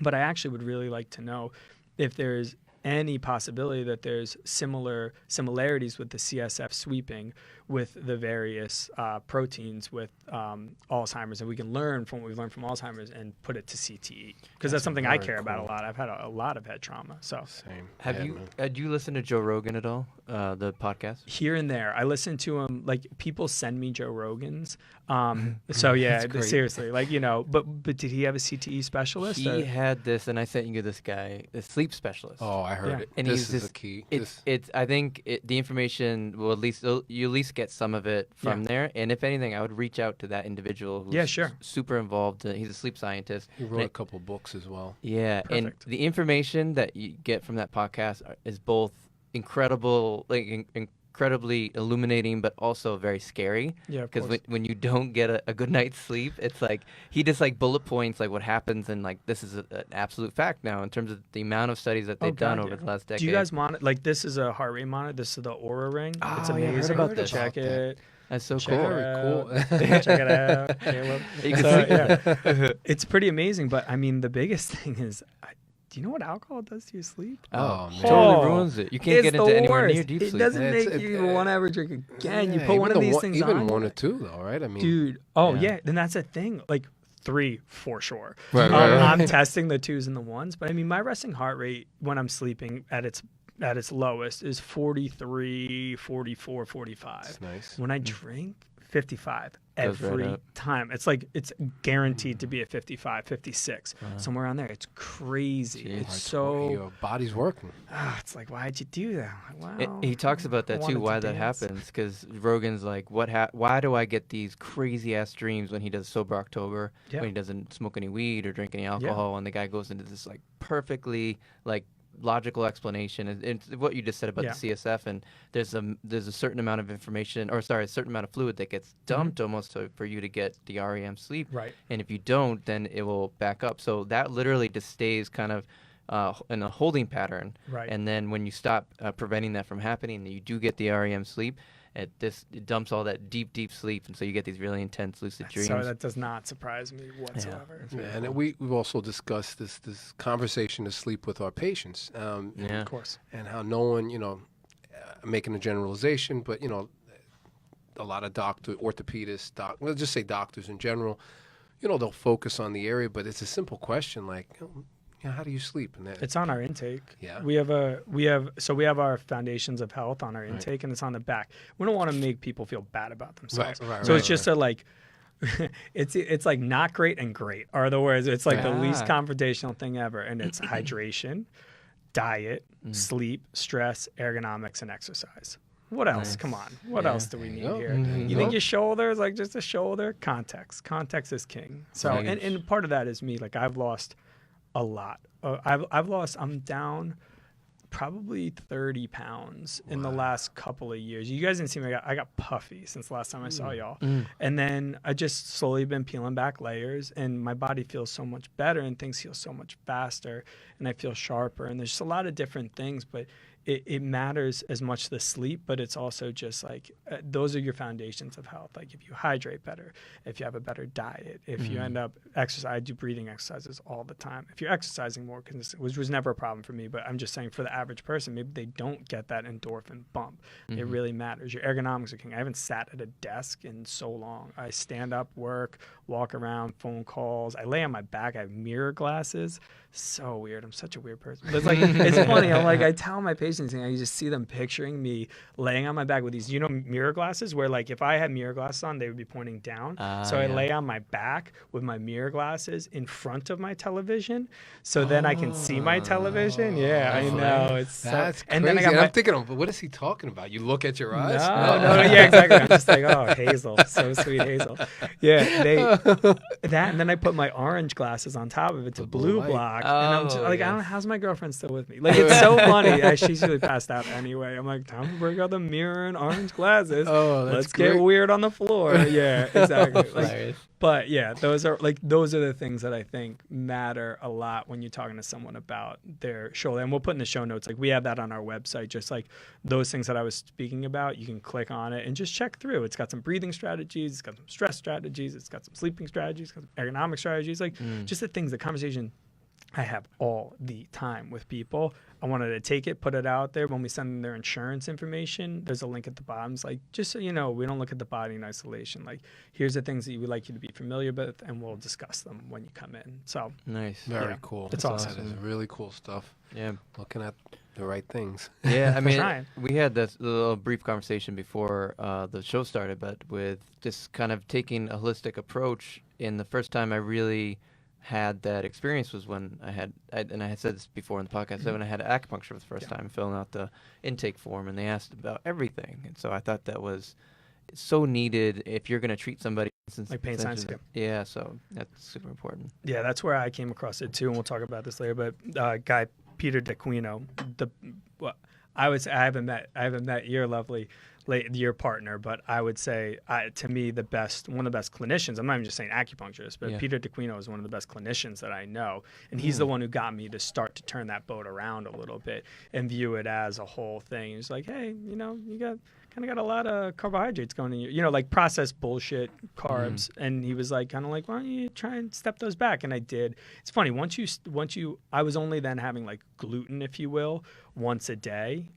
But I actually would really like to know if there's any possibility that there's similarities with the CSF sweeping with the various proteins with Alzheimer's, and we can learn from what we've learned from Alzheimer's and put it to CTE, because that's something I care about a lot. I've had a lot of head trauma. So Same. Have you do you listen to Joe Rogan at all? The podcast? Here and there, I listen to him. Like people send me Joe Rogan's. So yeah, seriously, like But did he have a CTE specialist? He had this, and I sent you this guy, the sleep specialist. Oh, I heard it. And this is the key. It's. I think the information will you at least get some of it from there. And if anything, I would reach out to that individual who's super involved. He's a sleep scientist. He wrote a couple books as well. Yeah, Perfect. and the information that you get from that podcast is both incredible, like incredibly illuminating, but also very scary. Yeah, because when you don't get a good night's sleep, it's like he just like bullet points like what happens, and like this is an absolute fact now in terms of the amount of studies that they've done over the last decade. Do you guys monitor? Like this is a heart rate monitor. This is the Aura Ring. It's amazing. I heard about this. Check it. That's so Check cool. it out. Check it out, Caleb. You can So, it's pretty amazing. But I mean, the biggest thing is, do you know what alcohol does to your sleep? Oh, man. Totally ruins it. You can't get into anywhere near worst. deep sleep. It doesn't make you want to ever drink again. You put even one of these things even on. 1 or 2 though, right? I mean, Dude. Oh yeah. Then that's a thing. Like 3 for sure. Right. I'm testing the 2s and the 1s, but I mean, my resting heart rate when I'm sleeping at its lowest is 43, 44, 45. That's nice. When I drink, 55 Goes right every up. time. It's like it's guaranteed to be at 55, 56, somewhere around there. It's crazy. Jeez. It's so. Your body's working. It's like, why'd you do that? Wow. He talks about that too, why that happens, because Rogan's like, why do I get these crazy ass dreams when he does sober October, when he doesn't smoke any weed or drink any alcohol, and the guy goes into this like perfectly like logical explanation. It's what you just said about the CSF, and there's a certain amount of information, or sorry, a certain amount of fluid that gets dumped almost for you to get the REM sleep. Right. And if you don't, then it will back up. So that literally just stays kind of in a holding pattern. Right. And then when you stop preventing that from happening, you do get the REM sleep. It dumps all that deep sleep, and so you get these really intense lucid dreams. So that does not surprise me whatsoever. Yeah, and we've also discussed this conversation to sleep with our patients. Of course. And how no one, making a generalization, but a lot of orthopedists, let's just say doctors in general, they'll focus on the area, but it's a simple question like, how do you sleep? And it's on our intake. Yeah. We have our foundations of health on our intake, and it's on the back. We don't want to make people feel bad about themselves. So it's just a like, it's like not great and great are the words. It's like the least confrontational thing ever, and it's hydration, diet, sleep, stress, ergonomics, and exercise. What else? Nice. Come on. What else do we need here? Mm-hmm. You think your shoulder is like just a shoulder? Context. Context is king. So, and part of that is me. Like I've lost a lot. I'm down probably 30 pounds in the last couple of years. You guys didn't see me. I got puffy since the last time I saw y'all. And then I just slowly been peeling back layers, and my body feels so much better, and things feel so much faster, and I feel sharper. And there's just a lot of different things, but it matters as much the sleep, but it's also just like those are your foundations of health. Like if you hydrate better, if you have a better diet, if you end up exercise, I do breathing exercises all the time. If you're exercising more, which was never a problem for me, but I'm just saying for the average person, maybe they don't get that endorphin bump. It really matters. Your ergonomics are king. I haven't sat at a desk in so long. I stand up, work, walk around, phone calls. I lay on my back. I have mirror glasses. So weird. I'm such a weird person. But it's like it's funny. I'm like, I tell my patients, and I just see them picturing me laying on my back with these, mirror glasses, where like if I had mirror glasses on, they would be pointing down. So I lay on my back with my mirror glasses in front of my television, so then I can see my television. Yeah, I know. It's that's so, crazy. and then I'm thinking, but what is he talking about? You look at your eyes? No, yeah, exactly. I'm just like, oh, Hazel, so sweet, Hazel. Yeah, that, and then I put my orange glasses on top of it to blue block. And I'm just like, I don't know, how's my girlfriend still with me? Like, it's so funny. She's really passed out anyway. I'm like, time to bring out the mirror and orange glasses. Let's get weird on the floor. Yeah, exactly. Like, but yeah, those are the things that I think matter a lot when you're talking to someone about their shoulder. And we'll put in the show notes, like we have that on our website, just like those things that I was speaking about. You can click on it and just check through. It's got some breathing strategies, it's got some stress strategies, it's got some sleeping strategies, it's got some ergonomic strategies, like just the things, the conversation I have all the time with people. I wanted to take it, put it out there. When we send them their insurance information, there's a link at the bottom. It's like, just so you know, we don't look at the body in isolation. Like, here's the things that we would like you to be familiar with, and we'll discuss them when you come in. So nice. Very cool. It's awesome. That is really cool stuff. Yeah. Looking at the right things. Yeah, I mean, we had this little brief conversation before the show started, but with just kind of taking a holistic approach. And the first time I really had that experience was when I had said this before in the podcast, when I had acupuncture for the first time, filling out the intake form, and they asked about everything. And so I thought that was so needed if you're going to treat somebody. Like pain science. Yeah, so that's super important. Yeah, that's where I came across it too, and we'll talk about this later. But guy Peter DeQuino, I would say I haven't met your lovely your partner, but I would say to me one of the best clinicians. I'm not even just saying acupuncturist, but Peter DeQuino is one of the best clinicians that I know, and he's the one who got me to start to turn that boat around a little bit and view it as a whole thing. He's like, hey, you got a lot of carbohydrates going in your, like processed bullshit carbs, and he was like, kind of like, why don't you try and step those back? And I did. It's funny, once you, I was only then having like gluten, if you will, once a day.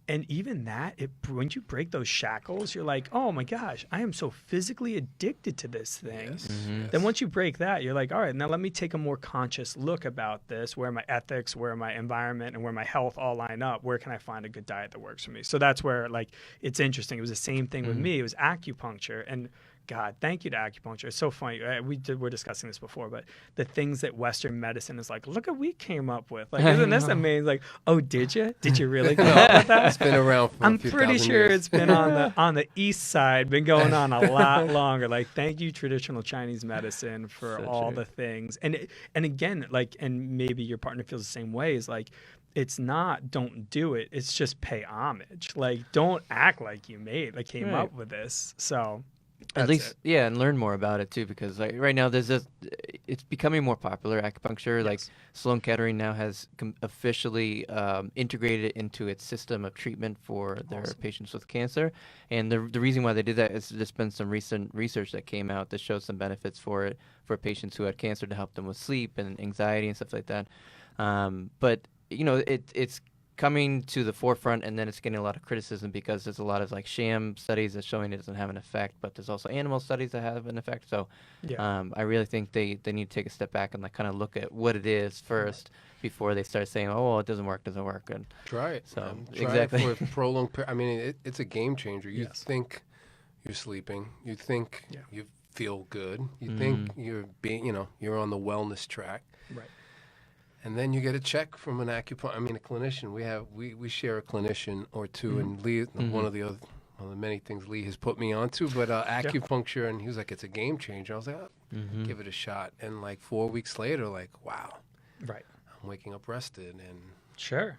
And even that, when you break those shackles, you're like, oh my gosh, I am so physically addicted to this thing. Yes. Then once you break that, you're like, all right, now let me take a more conscious look about this, where my ethics, where my environment, and where my health all line up. Where can I find a good diet that works for me? So that's where, like, it's interesting. It was the same thing with me. It was acupuncture. And God, thank you to acupuncture. It's so funny. We're discussing this before, but the things that Western medicine is like, look what we came up with. Like, isn't this amazing? Like, oh, did you? Did you really come up with that? It's been around for I'm a few pretty thousand sure years. it's been on the east side, been going on a lot longer. Like, thank you, traditional Chinese medicine, for So all true. the things. And again, like, and maybe your partner feels the same way, is like, it's not don't do it. It's just pay homage. Like, don't act like you came up with this. So At least, and learn more about it too, because like right now it's becoming more popular, acupuncture. Yes. Like Sloan Kettering now has officially integrated it into its system of treatment for their patients with cancer. And the reason why they did that is there's been some recent research that came out that shows some benefits for it for patients who had cancer, to help them with sleep and anxiety and stuff like that. But it's coming to the forefront, and then it's getting a lot of criticism because there's a lot of like sham studies that's showing it doesn't have an effect, but there's also animal studies that have an effect. So I really think they need to take a step back and like kind of look at what it is first before they start saying, oh, well, it doesn't work. And Try it. So Try exactly. it for a prolonged I mean, it's a game changer. You think you're sleeping. You think you feel good. You think you're you're on the wellness track. Right. And then you get a check from a clinician. We share a clinician or two, and Lee, one of the many things Lee has put me onto, but acupuncture, and he was like, it's a game changer. I was like, give it a shot. And like 4 weeks later, like, wow. Right. I'm waking up rested. And Sure.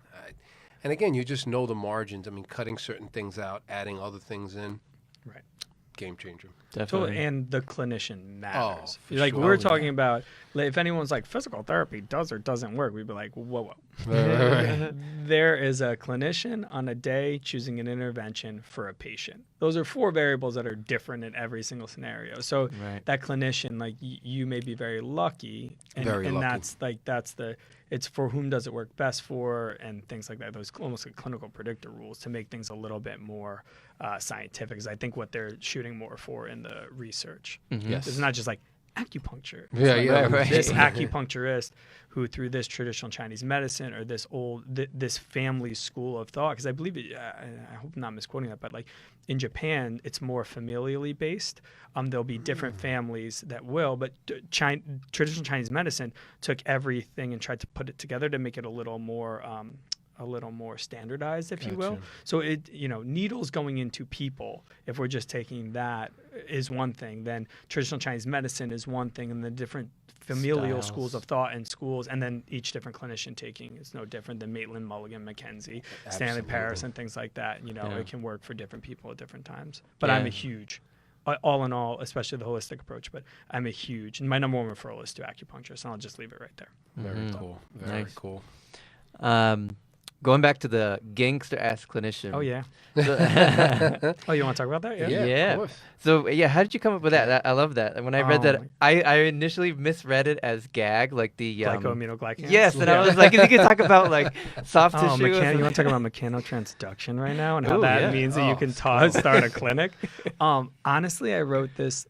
and again, you just know the margins. I mean, cutting certain things out, adding other things in. Right. Game changer. Definitely. And the clinician matters. for Like sure. we're Oh, talking about, like, if anyone's like physical therapy does or doesn't work, we'd be like, whoa. Right. There is a clinician on a day choosing an intervention for a patient. Those are 4 variables that are different in every single scenario. So Right. that clinician, like you may be very lucky, and, Very and lucky. that's the it's for whom does it work best for, and things like that. Those almost like clinical predictor rules to make things a little bit more scientific, is I think what they're shooting more for in the research. Yes. It's not just like acupuncture. It's Yeah, like, yeah. right. This acupuncturist who, through this traditional Chinese medicine or this this family school of thought, because I believe it, I hope I'm not misquoting that, but like in Japan, it's more familially based. There'll be different families that will, but traditional Chinese medicine took everything and tried to put it together to make it a little more standardized, if you will. Gotcha. So needles going into people, if we're just taking that, is one thing. Then traditional Chinese medicine is one thing, and the different familial Styles. schools of thought and schools, and then each different clinician taking is no different than Maitland, Mulligan, Mackenzie, Stanley Absolutely. Paris, and things like that. Yeah. It can work for different people at different times. But Yeah. I'm a huge, all in all, especially the holistic approach, but I'm a huge, and my number 1 referral is to acupuncture, so I'll just leave it right there. Very cool. Very Nice. cool. Going back to the gangster ass clinician. Oh, yeah. So, Oh, you want to talk about that? Yeah. Yeah. Yeah. Of course. so yeah, how did you come up with that? I love that. And when I read Oh, that, my- I initially misread it as gag, like the Glycoaminoglycans. yes, and I was like, is he gonna talk about like soft Oh, tissue? you want to talk about mechanotransduction right now and how Ooh, that yeah. means that you Oh, can let's go. start a clinic? Honestly, I wrote this.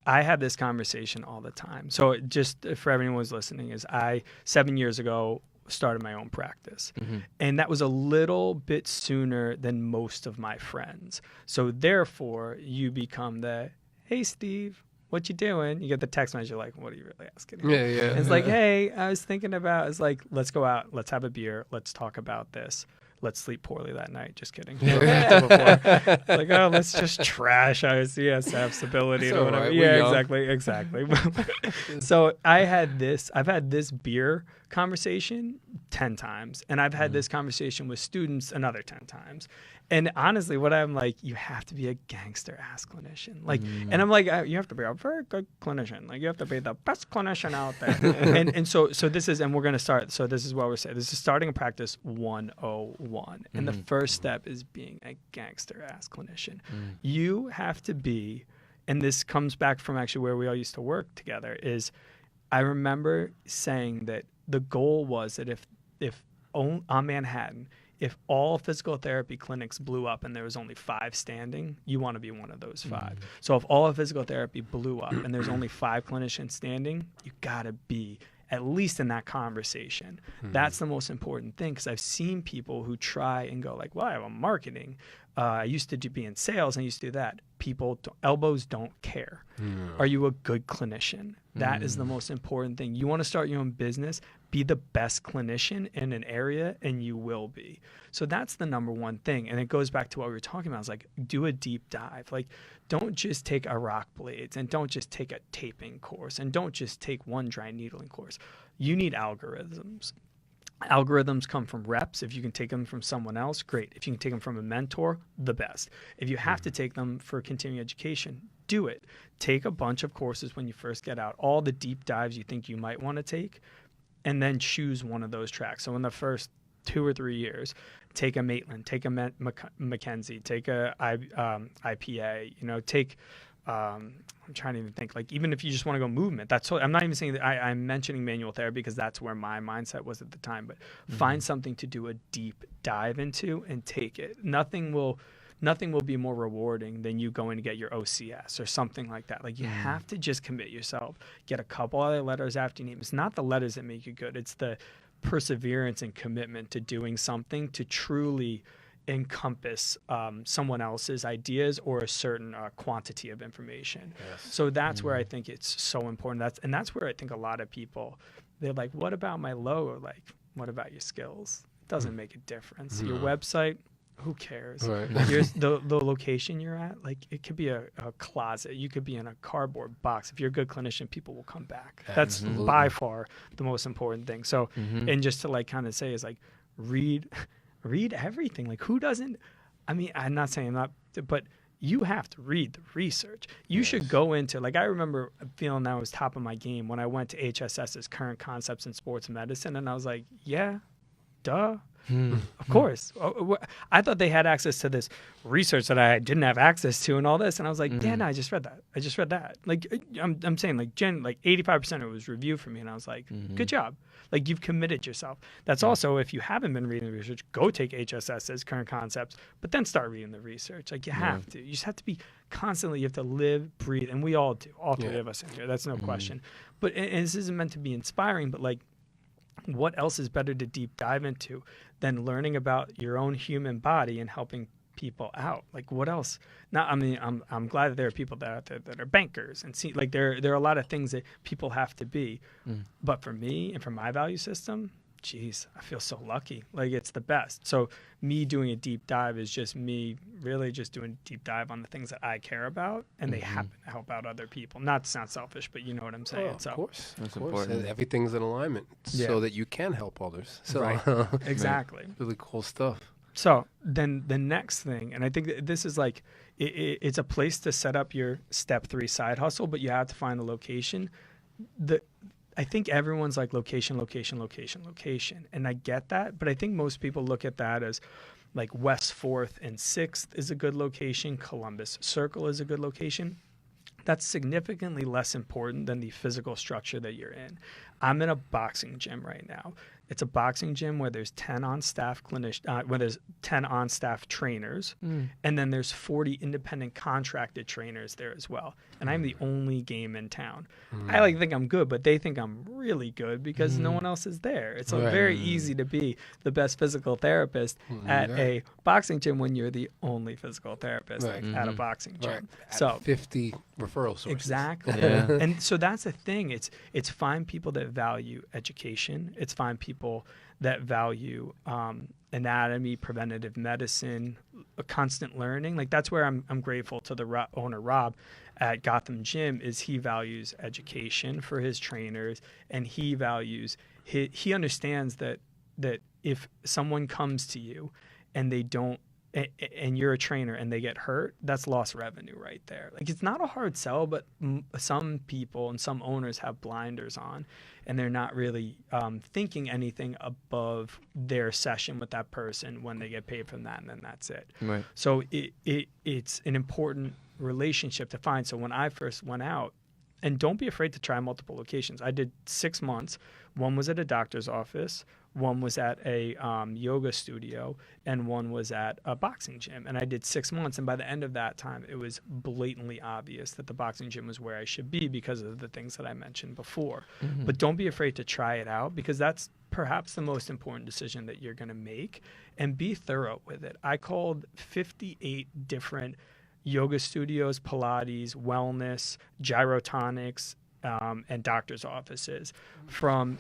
I have this conversation all the time. So just for everyone who's listening, is 7 years ago started my own practice. And that was a little bit sooner than most of my friends. So therefore, you become the, hey, Steve, what you doing? You get the text message, you're like, what are you really asking? Yeah, yeah. And it's like, hey, I was thinking about, it's like, let's go out, let's have a beer, let's talk about this. Let's sleep poorly that night. Just kidding. Like, oh, let's just trash our CSF stability It's or all whatever. right, Yeah, we're young. exactly. So I've had this beer conversation 10 times, and I've had this conversation with students another 10 times. And honestly, what I'm like, you have to be a gangster ass clinician. Like, and I'm like, you have to be a very good clinician. Like, you have to be the best clinician out there. and so this is, and we're going to start. So this is what we're saying. This is starting a practice 101. And the first step is being a gangster ass clinician. You have to be, and this comes back from actually where we all used to work together, is I remember saying that the goal was that if on Manhattan, if all physical therapy clinics blew up and there was only 5 standing, you want to be one of those 5. So if all of physical therapy blew up and there's only 5 clinicians standing, you got to be at least in that conversation. That's the most important thing, because I've seen people who try and go like, well, I have a marketing. I used to be in sales and I used to do that. Elbows don't care. Are you a good clinician? That is the most important thing. You want to start your own business, be the best clinician in an area, and you will be. So that's the number one thing. And it goes back to what we were talking about. It's like, do a deep dive. Like, don't just take a rock blades, and don't just take a taping course, and don't just take one dry needling course. You need algorithms. Algorithms come from reps. If you can take them from someone else, great. If you can take them from a mentor, the best. If you have to take them for continuing education, do it. Take a bunch of courses when you first get out, all the deep dives you think you might want to take, and then choose one of those tracks. So in the first 2 or 3 years, take a Maitland, take a Mackenzie, take a IPA, take I'm trying to even think, like, even if you just want to go movement, I'm not even saying that I'm mentioning manual therapy because that's where my mindset was at the time, but find something to do a deep dive into and take it. Nothing will be more rewarding than you going to get your OCS or something like that. Like, you have to just commit yourself, get a couple other letters after your name. It's not the letters that make you good. It's the perseverance and commitment to doing something to truly encompass someone else's ideas or a certain quantity of information. Yes. So that's where I think it's so important. That's where I think a lot of people, they're like, what about my logo? Like, what about your skills? It doesn't make a difference. Your website, who cares? Right. The location you're at, like, it could be a closet. You could be in a cardboard box. If you're a good clinician, people will come back. That's Absolutely. by far the most important thing. So, and just to like kind of say is like, read everything. Like, who doesn't? I mean, I'm not saying that, but you have to read the research. You should go into, like, I remember feeling that was top of my game when I went to HSS's Current Concepts in Sports Medicine, and I was like, yeah, duh. Of course. I thought they had access to this research that I didn't have access to and all this. And I was like, yeah, no, I just read that. Like, I'm saying, like, 85% of it was review for me. And I was like, good job. Like, you've committed yourself. That's also, if you haven't been reading the research, go take HSS's Current Concepts, but then start reading the research. Like, you have to. You just have to be constantly, you have to live, breathe. And we all do. All three of us in here. That's no question. But and this isn't meant to be inspiring, but, like, what else is better to deep dive into than learning about your own human body and helping people out? Like, what else? Now, I mean, I'm glad that there are people that are bankers and see, like, there are a lot of things that people have to be. But for me and for my value system, geez, I feel so lucky. Like, it's the best. So me doing a deep dive is just me really just doing a deep dive on the things that I care about, and they happen to help out other people. Not to sound selfish, but you know what I'm saying. Of course. That's of course. important. And everything's in alignment so that you can help others. So Right. Exactly. really cool stuff. So then the next thing, and I think that this is like, it's a place to set up your step 3 side hustle, but you have to find the location. I think everyone's like location. And I get that, but I think most people look at that as like West 4th and 6th is a good location. Columbus Circle is a good location. That's significantly less important than the physical structure that you're in. I'm in a boxing gym right now. It's a boxing gym where there's 10 on-staff where there's 10 on-staff trainers, and then there's 40 independent contracted trainers there as well. And I'm the only game in town. I like think I'm good, but they think I'm really good because no one else is there. It's very easy to be the best physical therapist at a boxing gym when you're the only physical therapist at a boxing gym. So 50 referral sources. Exactly. Yeah. And so that's the thing. It's find people that value education. It's find people that value anatomy, preventative medicine, a constant learning. Like, that's where I'm grateful to the owner, Rob, at Gotham Gym, is he values education for his trainers, and he values, he understands that if someone comes to you and they don't, and you're a trainer and they get hurt, that's lost revenue right there. Like, it's not a hard sell, but some people and some owners have blinders on, and they're not really thinking anything above their session with that person when they get paid from that, and then that's it. Right. So it's an important relationship to find. So when I first went out, and don't be afraid to try multiple locations. I did 6 months. One was at a doctor's office, one was at a yoga studio, and one was at a boxing gym. And I did 6 months. And by the end of that time, it was blatantly obvious that the boxing gym was where I should be because of the things that I mentioned before. But don't be afraid to try it out, because that's perhaps the most important decision that you're going to make, and be thorough with it. I called 58 different yoga studios, Pilates, wellness, gyrotonics, and doctor's offices from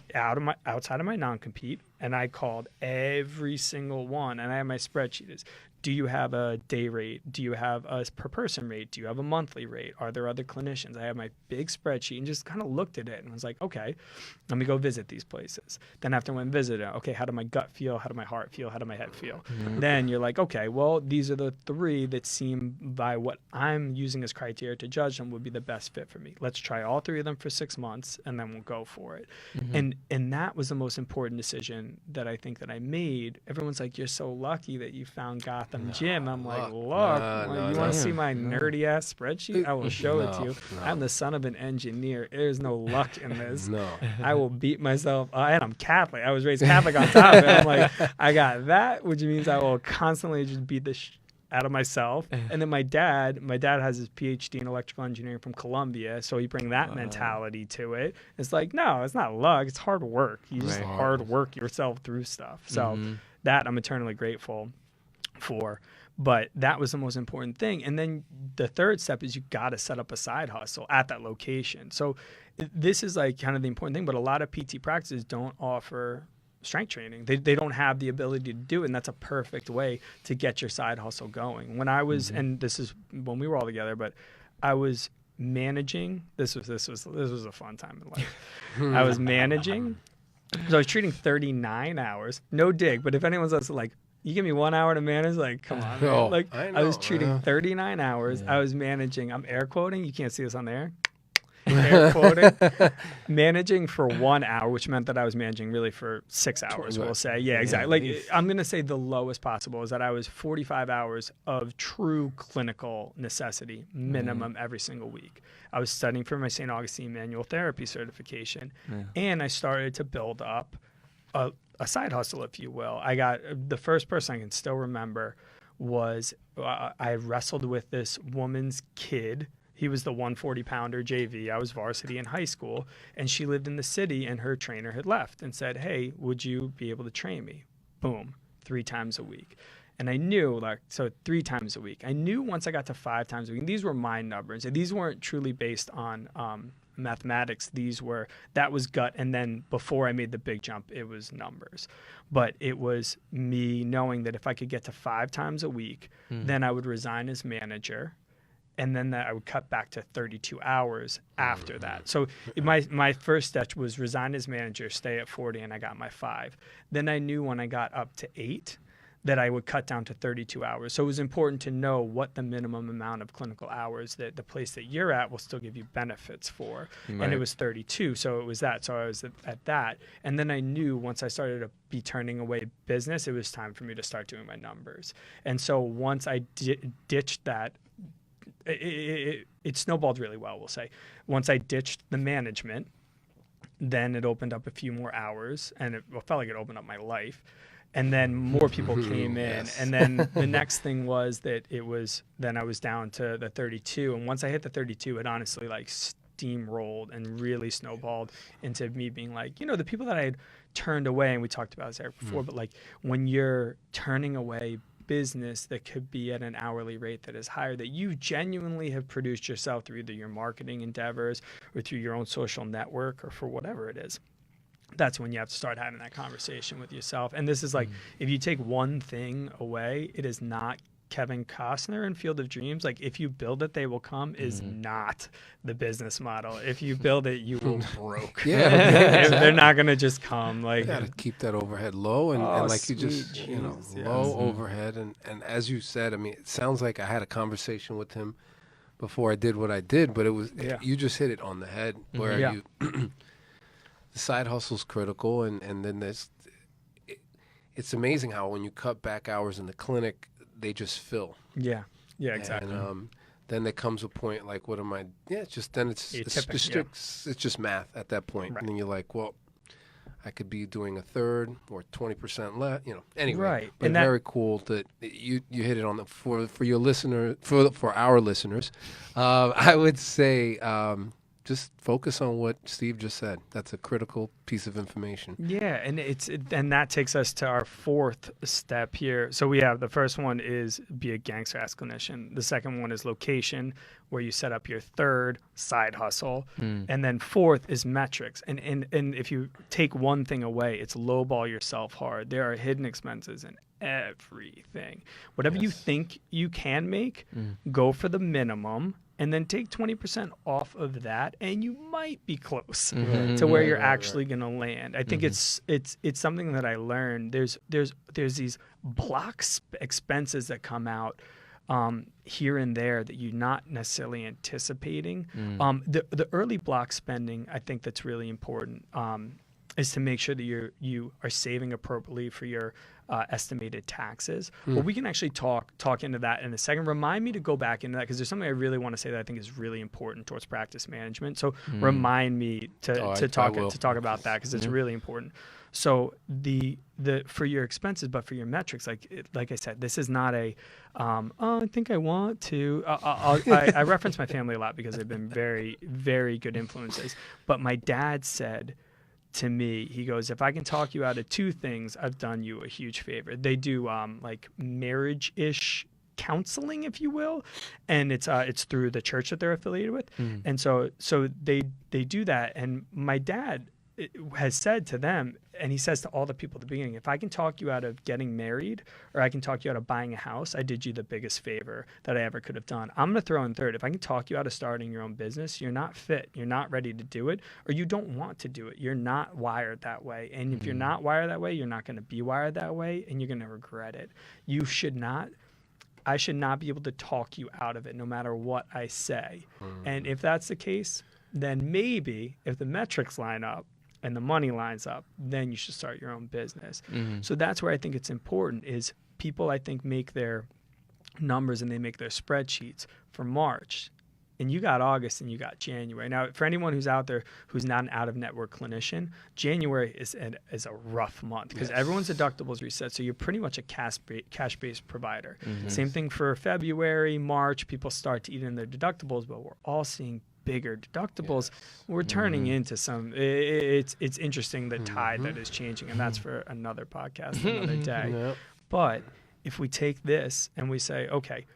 outside of my non-compete, and I called every single one, and I have my spreadsheet. Do you have a day rate? Do you have a per person rate? Do you have a monthly rate? Are there other clinicians? I have my big spreadsheet and just kind of looked at it and was like, okay, let me go visit these places. Then after I went and visited, okay, how did my gut feel? How did my heart feel? How did my head feel? Then you're like, okay, well, these are the 3 that seem, by what I'm using as criteria to judge them, would be the best fit for me. Let's try all 3 of them for 6 months, and then we'll go for it. And that was the most important decision that I think that I made. Everyone's like, you're so lucky that you found Gotham Gym. I'm like, look, you want to see my nerdy ass spreadsheet? I will show it to you. I'm the son of an engineer. There's no luck in this. I will beat myself. And I'm Catholic. I was raised Catholic on top of it. I'm like, I got that, which means I will constantly just beat the out of myself. And then my dad has his PhD in electrical engineering from Columbia, so you bring that mentality to it. It's like, no, it's not luck, it's hard work. You just hard work yourself through stuff. So that I'm eternally grateful for. But that was the most important thing. And then the third step is you got to set up a side hustle at that location. So this is like kind of the important thing, but a lot of PT practices don't offer strength training. They don't have the ability to do it, and that's a perfect way to get your side hustle going. When I was, and this is when we were all together, but I was managing, this was a fun time in life. I was managing, so I was treating 39 hours, no dig, but if anyone's like you give me 1 hour to manage, like, come on, man. Oh, Like, I I was know, treating 39 hours. Yeah. I was managing. I'm air quoting. You can't see this on the air. Air quoting. Managing for 1 hour, which meant that I was managing really for 6 hours, we'll say. Yeah, exactly. Like, I'm going to say the lowest possible is that I was 45 hours of true clinical necessity, minimum every single week. I was studying for my St. Augustine manual therapy certification, and I started to build up a side hustle, if you will. I got the first person I can still remember was I wrestled with this woman's kid. He was the 140-pounder JV. I was varsity in high school, and she lived in the city, and her trainer had left and said, hey, would you be able to train me? Boom, 3 times a week. And I knew, like, so 3 times a week. I knew once I got to 5 times a week, and these were my numbers. And these weren't truly based on mathematics. That was gut. And then before I made the big jump, it was numbers. But it was me knowing that if I could get to 5 times a week, then I would resign as manager. And then I would cut back to 32 hours after that. So my first step was resign as manager, stay at 40, and I got my 5. Then I knew when I got up to 8 that I would cut down to 32 hours. So it was important to know what the minimum amount of clinical hours that the place that you're at will still give you benefits for. Right. And it was 32, so it was that. So I was at that. And then I knew once I started to be turning away business, it was time for me to start doing my numbers. And so once I ditched that, it snowballed really well, we'll say. Once I ditched the management, then it opened up a few more hours, and it felt like it opened up my life. And then more people came in. Yes. And then the next thing was that then I was down to the 32. And once I hit the 32, it honestly like steamrolled and really snowballed into me being like, the people that I had turned away, and we talked about this Eric before, but like when you're turning away business that could be at an hourly rate that is higher, that you genuinely have produced yourself through either your marketing endeavors or through your own social network or for whatever it is, that's when you have to start having that conversation with yourself. And this is like, if you take one thing away, it is not Kevin Costner in Field of Dreams. Like, if you build it, they will come is not the business model. If you build it, you will broke. They're not going to just come. Like, you got to keep that overhead low and like you just, Jesus, low overhead. And as you said, I mean, it sounds like I had a conversation with him before I did what I did, but it was, you just hit it on the head where you, the side hustle's critical. And then it's amazing how when you cut back hours in the clinic, they just fill. Yeah, exactly. And then there comes a point like, what am I? Yeah, it's just then it's just math at that point. Right. And then you're like, well, I could be doing a third or 20% less. Anyway. Right. But and very cool that you hit it on the for your listener for our listeners. I would say just focus on what Steve just said. That's a critical piece of information. Yeah, and and that takes us to our 4th step here. So we have the first one is be a gangster ass clinician. The second one is location, where you set up your 3rd side hustle, and then 4th is metrics. And if you take one thing away, it's lowball yourself hard. There are hidden expenses in everything. Whatever you think you can make, go for the minimum. And then take 20% off of that, and you might be close to where you're actually going to land. I think it's something that I learned. There's these block expenses that come out here and there that you're not necessarily anticipating. The early block spending, I think that's really important, is to make sure that you are saving appropriately for your estimated taxes. But we can actually talk into that in a second. Remind me to go back into that, because there's something I really want to say that I think is really important towards practice management. So remind me to talk about that, because it's really important. So the for your expenses, but for your metrics, like I said, this is not a I think I want to. I reference my family a lot because they've been very, very good influences. But my dad said to me, he goes, if I can talk you out of 2 things, I've done you a huge favor. They do like marriage-ish counseling, if you will, and it's through the church that they're affiliated with, and so they do that. And my dad has said to them, and he says to all the people at the beginning, if I can talk you out of getting married or I can talk you out of buying a house, I did you the biggest favor that I ever could have done. I'm going to throw in third. If I can talk you out of starting your own business, you're not fit, you're not ready to do it, or you don't want to do it. You're not wired that way. And if you're not wired that way, you're not going to be wired that way, and you're going to regret it. I should not be able to talk you out of it no matter what I say. And if that's the case, then maybe if the metrics line up and the money lines up, then you should start your own business. So that's where I think it's important is people, I think, make their numbers and they make their spreadsheets for March. And you got August and you got January. Now, for anyone who's out there who's not an out-of-network clinician, January is a rough month because everyone's deductibles reset. So you're pretty much a cash-based provider. Same thing for February, March. People start to eat in their deductibles, but we're all seeing bigger deductibles. We're turning into some. It's interesting the tide that is changing, and that's for another podcast, another day. But if we take this and we say, okay,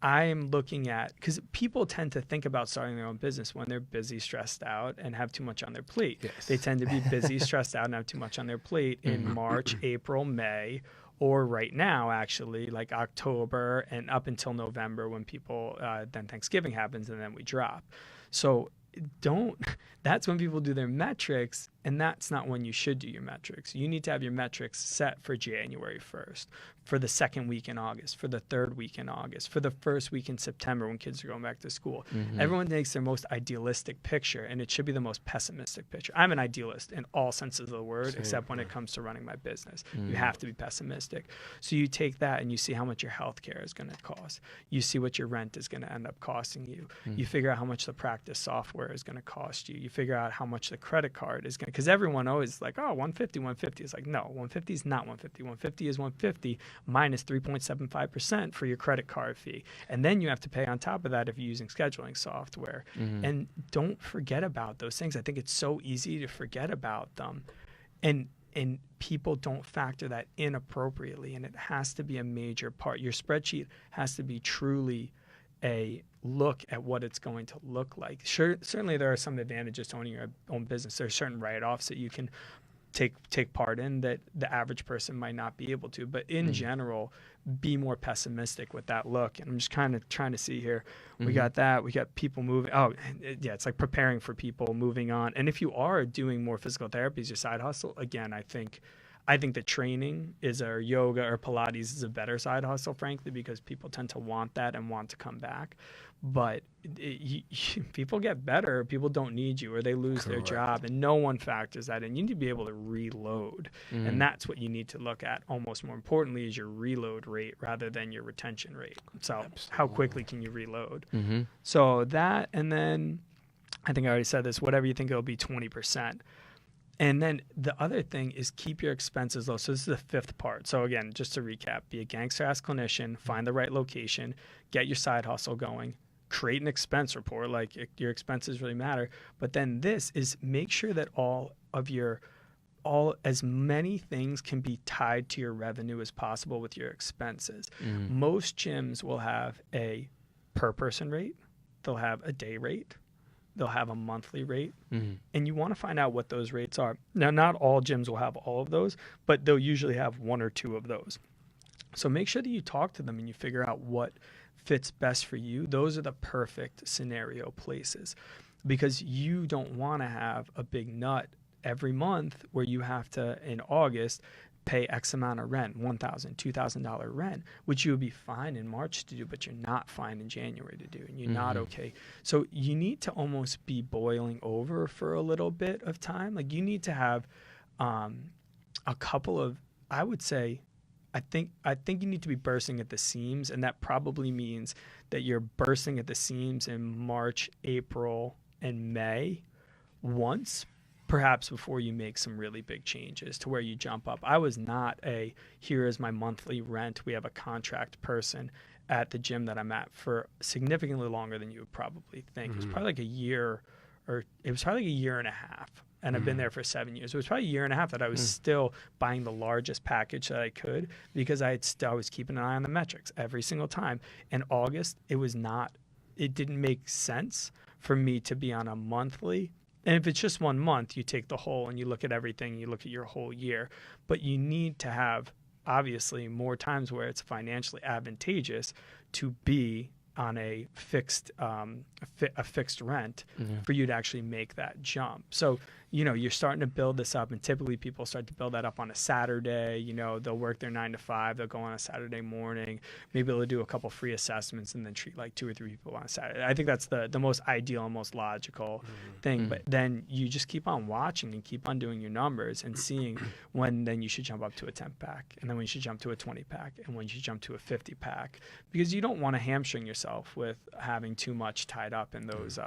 I am looking at, because people tend to think about starting their own business when they're busy, stressed out, and have too much on their plate. They tend to be busy, stressed out, and have too much on their plate in March, April, May, or right now, actually, like October and up until November when people, then Thanksgiving happens and then we drop. So that's when people do their metrics, and that's not when you should do your metrics. You need to have your metrics set for January 1st, for the second week in August, for the third week in August, for the first week in September when kids are going back to school. Everyone makes their most idealistic picture, and it should be the most pessimistic picture. I'm an idealist in all senses of the word, except when it comes to running my business. You have to be pessimistic. So you take that and you see how much your health care is going to cost. You see what your rent is going to end up costing you. You figure out how much the practice software is going to cost you. You figure out how much the credit card is going to, because everyone always like, oh, 150. It's like, no, 150 is not 150. 150 is 150 minus 3.75% for your credit card fee. And then you have to pay on top of that if you're using scheduling software. And don't forget about those things. I think it's so easy to forget about them. And people don't factor that in appropriately, and it has to be a major part. Your spreadsheet has to be truly a look at what it's going to look like. Certainly there are some advantages to owning your own business. There are certain write-offs that you can take part in that the average person might not be able to. But in general, be more pessimistic with that look. And I'm just kind of trying to see here. We got that. We got people moving. Oh, yeah, it's like preparing for people moving on. And if you are doing more physical therapy as your side hustle, again, I think the training or yoga or Pilates is a better side hustle, frankly, because people tend to want that and want to come back. But people get better. People don't need you, or they lose their job, and no one factors that in. You need to be able to reload, and that's what you need to look at. Almost more importantly is your reload rate rather than your retention rate. So how quickly can you reload? So that, and then I think I already said this, whatever you think it'll be, 20%. And then the other thing is keep your expenses low. So this is the fifth part. So again, just to recap, be a gangster-ass clinician, find the right location, get your side hustle going, create an expense report, like your expenses really matter. But then this is make sure that as many things can be tied to your revenue as possible with your expenses. Most gyms will have a per person rate. They'll have a day rate. They'll have a monthly rate, and you want to find out what those rates are. Now, not all gyms will have all of those, but they'll usually have one or two of those. So make sure that you talk to them and you figure out what fits best for you. Those are the perfect scenario places, because you don't want to have a big nut every month where you have to, in August, pay X amount of rent, $1,000, $2,000 rent, which you would be fine in March to do, but you're not fine in January to do, and you're not okay. So you need to almost be boiling over for a little bit of time. Like you need to have a couple of, I would say, I think you need to be bursting at the seams, and that probably means that you're bursting at the seams in March, April, and May once, perhaps before you make some really big changes to where you jump up. I was not here is my monthly rent. We have a contract person at the gym that I'm at for significantly longer than you would probably think. It was probably like a year and a half. And I've been there for 7 years. It was probably a year and a half that I was still buying the largest package that I could, because I was keeping an eye on the metrics every single time. In August, it didn't make sense for me to be on a monthly And if it's just 1 month, you take the whole and you look at everything, you look at your whole year. But you need to have, obviously, more times where it's financially advantageous to be on a fixed rent for you to actually make that jump. So, you're starting to build this up, and typically people start to build that up on a Saturday. They'll work their 9 to 5, they'll go on a Saturday morning, maybe they'll do a couple free assessments and then treat like 2 or 3 people on a Saturday. I think that's the most ideal and most logical thing. But then you just keep on watching and keep on doing your numbers and seeing when then you should jump up to a 10-pack, and then when you should jump to a 20-pack, and when you should jump to a 50-pack, because you don't want to hamstring yourself with having too much tied up in those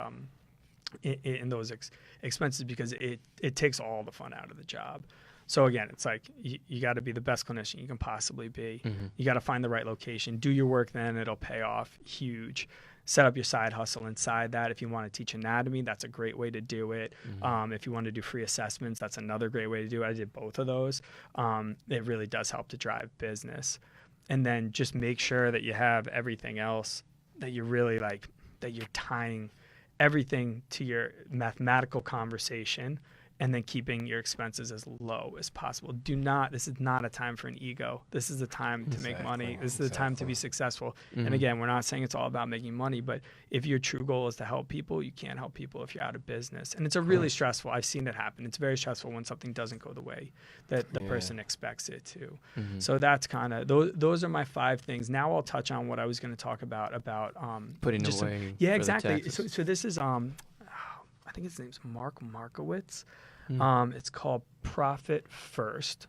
expenses, because it takes all the fun out of the job. So again, it's like you got to be the best clinician you can possibly be. You got to find the right location, do your work, then it'll pay off huge. Set up your side hustle inside that. If you want to teach anatomy, that's a great way to do it. If you want to do free assessments, that's another great way to do it. I did both of those. It really does help to drive business. And then just make sure that you have everything else, that you really like, that you're tying everything to your mathematical conversation, and then keeping your expenses as low as possible. This is not a time for an ego. This is a time to make money. This is a time to be successful. And again, we're not saying it's all about making money, but if your true goal is to help people, you can't help people if you're out of business. And it's a really stressful, I've seen it happen. It's very stressful when something doesn't go the way that the person expects it to. So that's kind of, those are my 5 things. Now I'll touch on what I was going to talk about putting away. Yeah, exactly. So this is, I think his name's Mark Markowitz. It's called Profit First.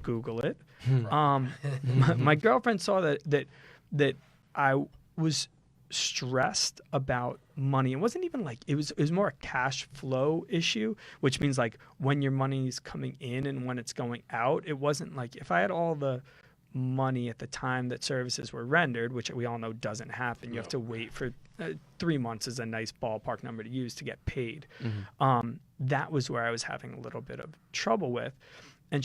Google it. My girlfriend saw that I was stressed about money. It wasn't even like, it was more a cash flow issue, which means like when your money's coming in and when it's going out. It wasn't like if I had all the money at the time that services were rendered, which we all know doesn't happen. You have to wait for 3 months is a nice ballpark number to use to get paid. That was where I was having a little bit of trouble with. And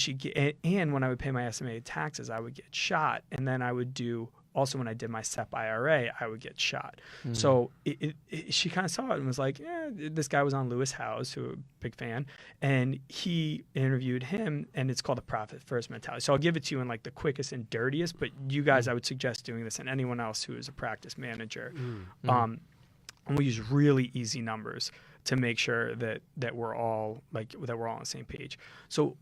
when I would pay my estimated taxes, I would get shot. And then I would do, also when I did my SEP IRA, I would get shot. So she kind of saw it and was like, this guy was on Lewis Howes, who I'm a big fan, and he interviewed him, and it's called the Profit First mentality. So I'll give it to you in like the quickest and dirtiest, but you guys, I would suggest doing this, and anyone else who is a practice manager. And we use really easy numbers to make sure that we're all on the same page. So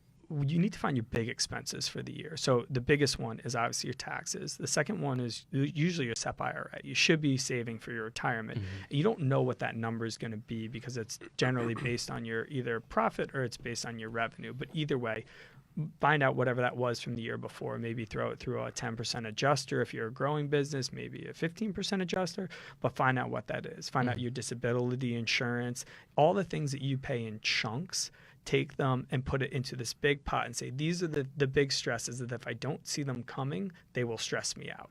you need to find your big expenses for the year. So the biggest one is obviously your taxes. The second one is usually your SEP IRA. You should be saving for your retirement. And you don't know what that number is going to be because it's generally based on your either profit or it's based on your revenue. But either way, find out whatever that was from the year before. Maybe throw it through a 10% adjuster if you're a growing business, maybe a 15% adjuster, but find out what that is. Find out your disability insurance, all the things that you pay in chunks. Take them and put it into this big pot and say, these are the big stresses that if I don't see them coming, they will stress me out.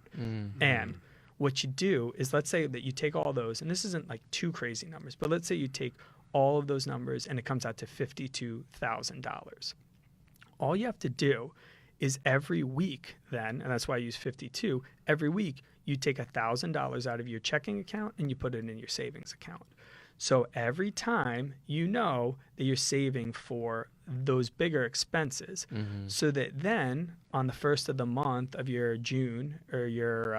And what you do is, let's say that you take all those, and this isn't like too crazy numbers, but let's say you take all of those numbers and it comes out to $52,000. All you have to do is every week then, and that's why I use 52, every week you take $1,000 out of your checking account and you put it in your savings account. So every time you know that you're saving for those bigger expenses, so that then on the first of the month of your June or your,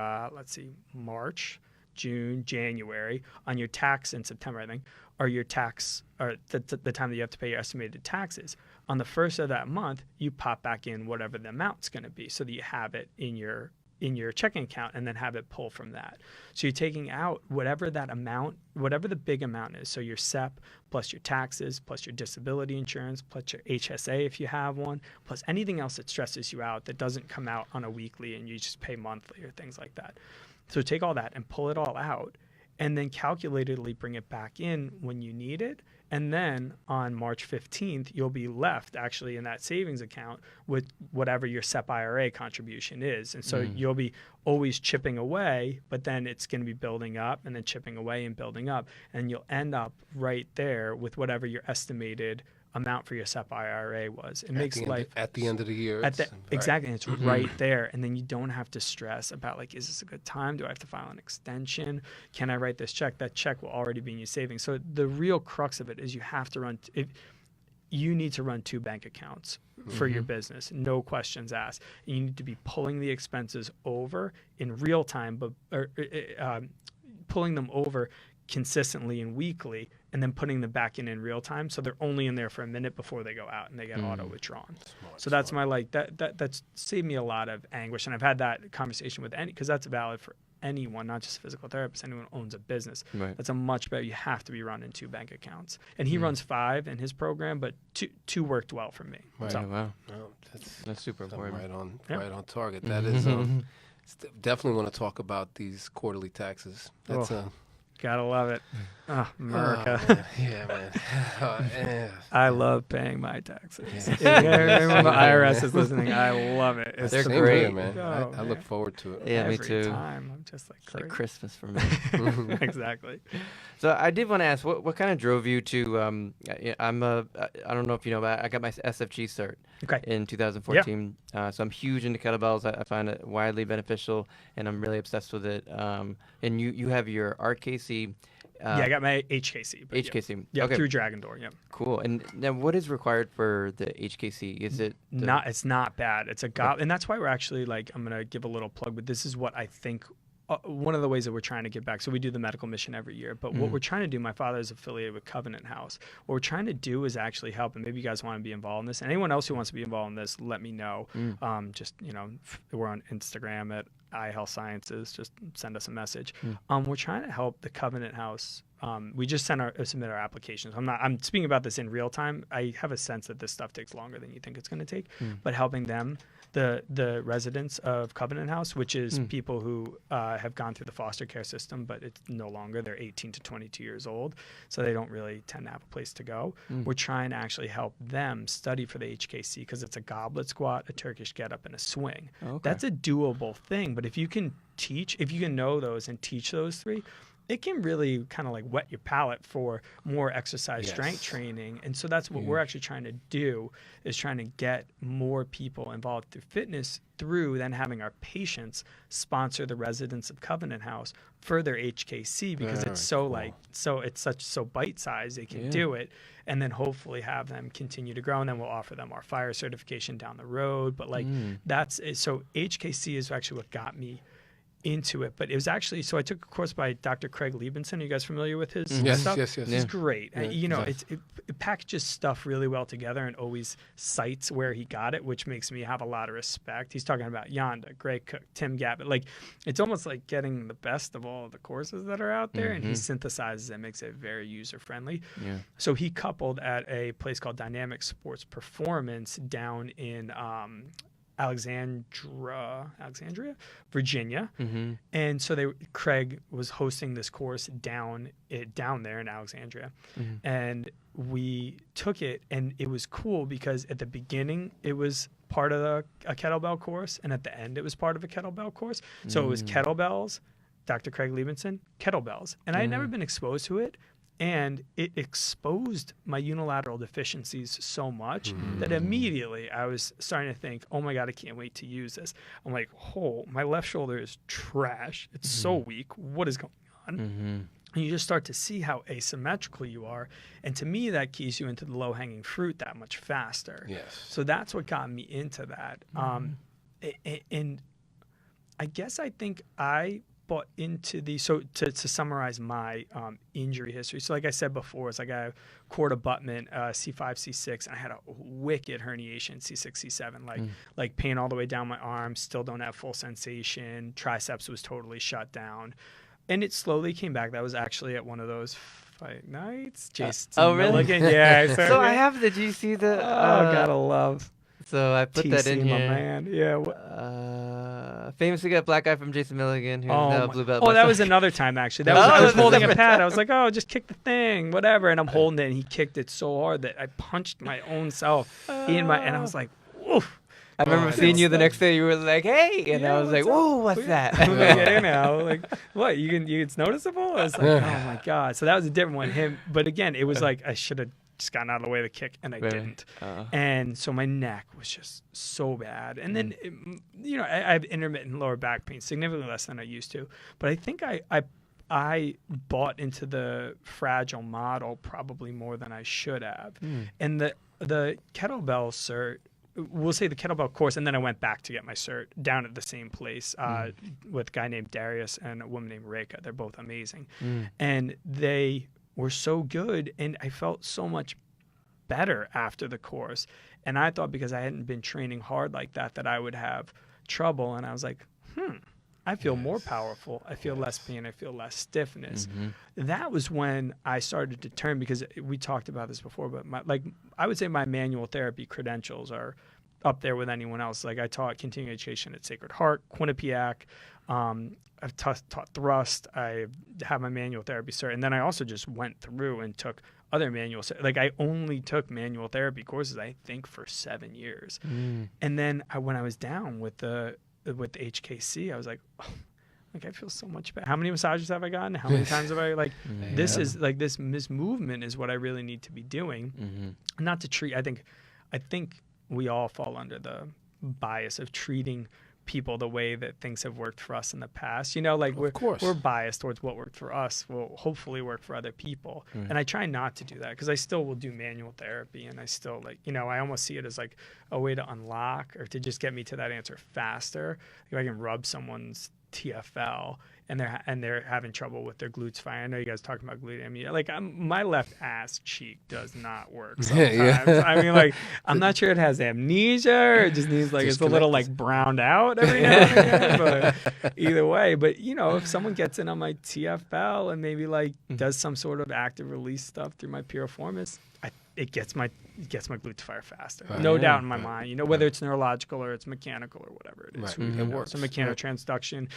March, June, January, on your tax in September, I think, or your tax, or the time that you have to pay your estimated taxes, on the first of that month, you pop back in whatever the amount's going to be so that you have it in your checking account and then have it pull from that. So you're taking out whatever that amount, whatever the big amount is. So your SEP plus your taxes plus your disability insurance plus your HSA if you have one, plus anything else that stresses you out that doesn't come out on a weekly and you just pay monthly or things like that. So take all that and pull it all out and then calculatedly bring it back in when you need it. And then on March 15th, you'll be left actually in that savings account with whatever your SEP IRA contribution is. And so you'll be always chipping away, but then it's going to be building up and then chipping away and building up. And you'll end up right there with whatever your estimated amount for your SEP IRA was. It At makes the end- life at the end of the year. exactly, and it's right there, and then you don't have to stress about like, is this a good time? Do I have to file an extension? Can I write this check? That check will already be in your savings. So the real crux of it is you have to run. You need to run 2 bank accounts for your business, no questions asked. And you need to be pulling the expenses over in real time, but pulling them over consistently and weekly, and then putting them back in real time, so they're only in there for a minute before they go out and they get auto withdrawn. So that's my that's saved me a lot of anguish, and I've had that conversation with because that's valid for anyone, not just a physical therapist, anyone who owns a business. Right. That's a much better. You have to be running 2 bank accounts, and he runs 5 in his program, but two worked well for me. Right. So, Oh, wow. Well, That's super important. right on target. That is definitely want to talk about these quarterly taxes. That's gotta love it. Oh, America. man. Yeah, man. I love paying my taxes. Yeah. If anyone the IRS is listening, I love it. It's They're Same great. here, man. Oh, I look forward to it. Yeah, me every too. time. I'm just like, It's like great. Christmas for me. Exactly. So I did want to ask, what kind of drove you to? I don't know if you know, but I got my SFG cert Okay. in 2014. So I'm huge into kettlebells. I find it widely beneficial, and I'm really obsessed with it. And you have your RKC. Yeah, I got my HKC. but HKC. Yeah, Okay. through Dragon Door. Yeah. Cool. And now, what is required for the HKC? Is it It's not bad. It's a and that's why we're actually like, I'm gonna give a little plug, but this is what I think. One of the ways that we're trying to get back, so we do the medical mission every year, but what we're trying to do, my father is affiliated with Covenant House. What we're trying to do is actually help, and maybe you guys want to be involved in this. And anyone else who wants to be involved in this, let me know. Just, we're on Instagram at iHealth Sciences. Just send us a message. We're trying to help the Covenant House. We just submit our applications. I'm speaking about this in real time. I have a sense that this stuff takes longer than you think it's going to take, but helping them, the residents of Covenant House, which is people who have gone through the foster care system, but it's no longer. They're 18 to 22 years old, so they don't really tend to have a place to go. We're trying to actually help them study for the HKC because it's a goblet squat, a Turkish get up, and a swing. Okay. That's a doable thing, but if you can know those and teach those 3, it can really kind of like whet your palate for more exercise strength training. And so that's what we're actually trying to do, is trying to get more people involved through fitness through then having our patients sponsor the residents of Covenant House for their HKC, because it's so bite-sized, they can do it, and then hopefully have them continue to grow, and then we'll offer them our fire certification down the road. But like so HKC is actually what got me into it. But it was actually, so I took a course by Dr. Craig Liebenson. Are you guys familiar with his stuff? Yes. He's great. Yeah, It packages stuff really well together and always cites where he got it, which makes me have a lot of respect. He's talking about Yonda, Greg Cook, Tim Gabbett. Like, it's almost like getting the best of all of the courses that are out there, and he synthesizes it, makes it very user-friendly. Yeah. So he coupled at a place called Dynamic Sports Performance down in Alexandria, Virginia. And so Craig was hosting this course down there in Alexandria. And we took it, and it was cool because at the beginning it was part of a kettlebell course, and at the end it was part of a kettlebell course. So it was kettlebells, Dr. Craig Liebenson, kettlebells. And I had never been exposed to it. And it exposed my unilateral deficiencies so much that immediately I was starting to think, oh my God, I can't wait to use this. I'm like, my left shoulder is trash. It's so weak. What is going on? And you just start to see how asymmetrical you are. And to me, that keys you into the low-hanging fruit that much faster. Yes. So that's what got me into that. And I guess I think I bought into so to summarize my injury history. So like I said before, it's like a cord abutment, C5, C6, and I had a wicked herniation, C6, C7, like pain all the way down my arm, still don't have full sensation, triceps was totally shut down. And it slowly came back. That was actually at one of those fight nights. Jason really? Milligan. Yeah. So I have the, do you see the? Gotta love. So I put that in TC, here. my man. Yeah. Famously got black guy from Jason Milligan, who's now blue belt. Oh, that was another time actually. I was holding a pad. I was like, just kick the thing, whatever. And I'm holding it, and he kicked it so hard that I punched my own self and I was like, woof. I remember seeing you the next day. You were like, "Hey," and I was like, "Whoa, what's that?" Like, what? It's noticeable. I was like, "Oh my God!" So that was a different one. But again, it was like I should have just gotten out of the way of the kick, and I Really? didn't. And so my neck was just so bad. And then, I have intermittent lower back pain, significantly less than I used to. But I think I bought into the fragile model probably more than I should have. And the kettlebell cert, we'll say the kettlebell course, and then I went back to get my cert down at the same place with a guy named Darius and a woman named Reka. They're both amazing. And they were so good, and I felt so much better after the course. And I thought because I hadn't been training hard like that I would have trouble. And I was like, I feel more powerful. I feel less pain. I feel less stiffness. That was when I started to turn, because we talked about this before, but I would say my manual therapy credentials are up there with anyone else. Like I taught continuing education at Sacred Heart, Quinnipiac. I've taught thrust. I have my manual therapy cert. And then I also just went through and took other manual. Like I only took manual therapy courses, I think, for 7 years. And then when I was down with the HKC, I was like, I feel so much better. How many massages have I gotten? How many times have I this is like this movement is what I really need to be doing. Not to treat. I think we all fall under the bias of treating people the way that things have worked for us in the past. We're biased towards what worked for us will hopefully work for other people. And I try not to do that, because I still will do manual therapy, and I still I almost see it as like a way to unlock or to just get me to that answer faster. If I can rub someone's TFL and they're having trouble with their glutes fine. I know you guys talking about glute. I mean, my left ass cheek does not work sometimes. I mean, I'm not sure it has amnesia or it just needs it's a little browned out every now and again. But either way, if someone gets in on my TFL and maybe does some sort of active release stuff through my piriformis, it gets my glutes fire faster. No doubt in my mind. Whether it's neurological or it's mechanical or whatever it is. It works. So mechanotransduction,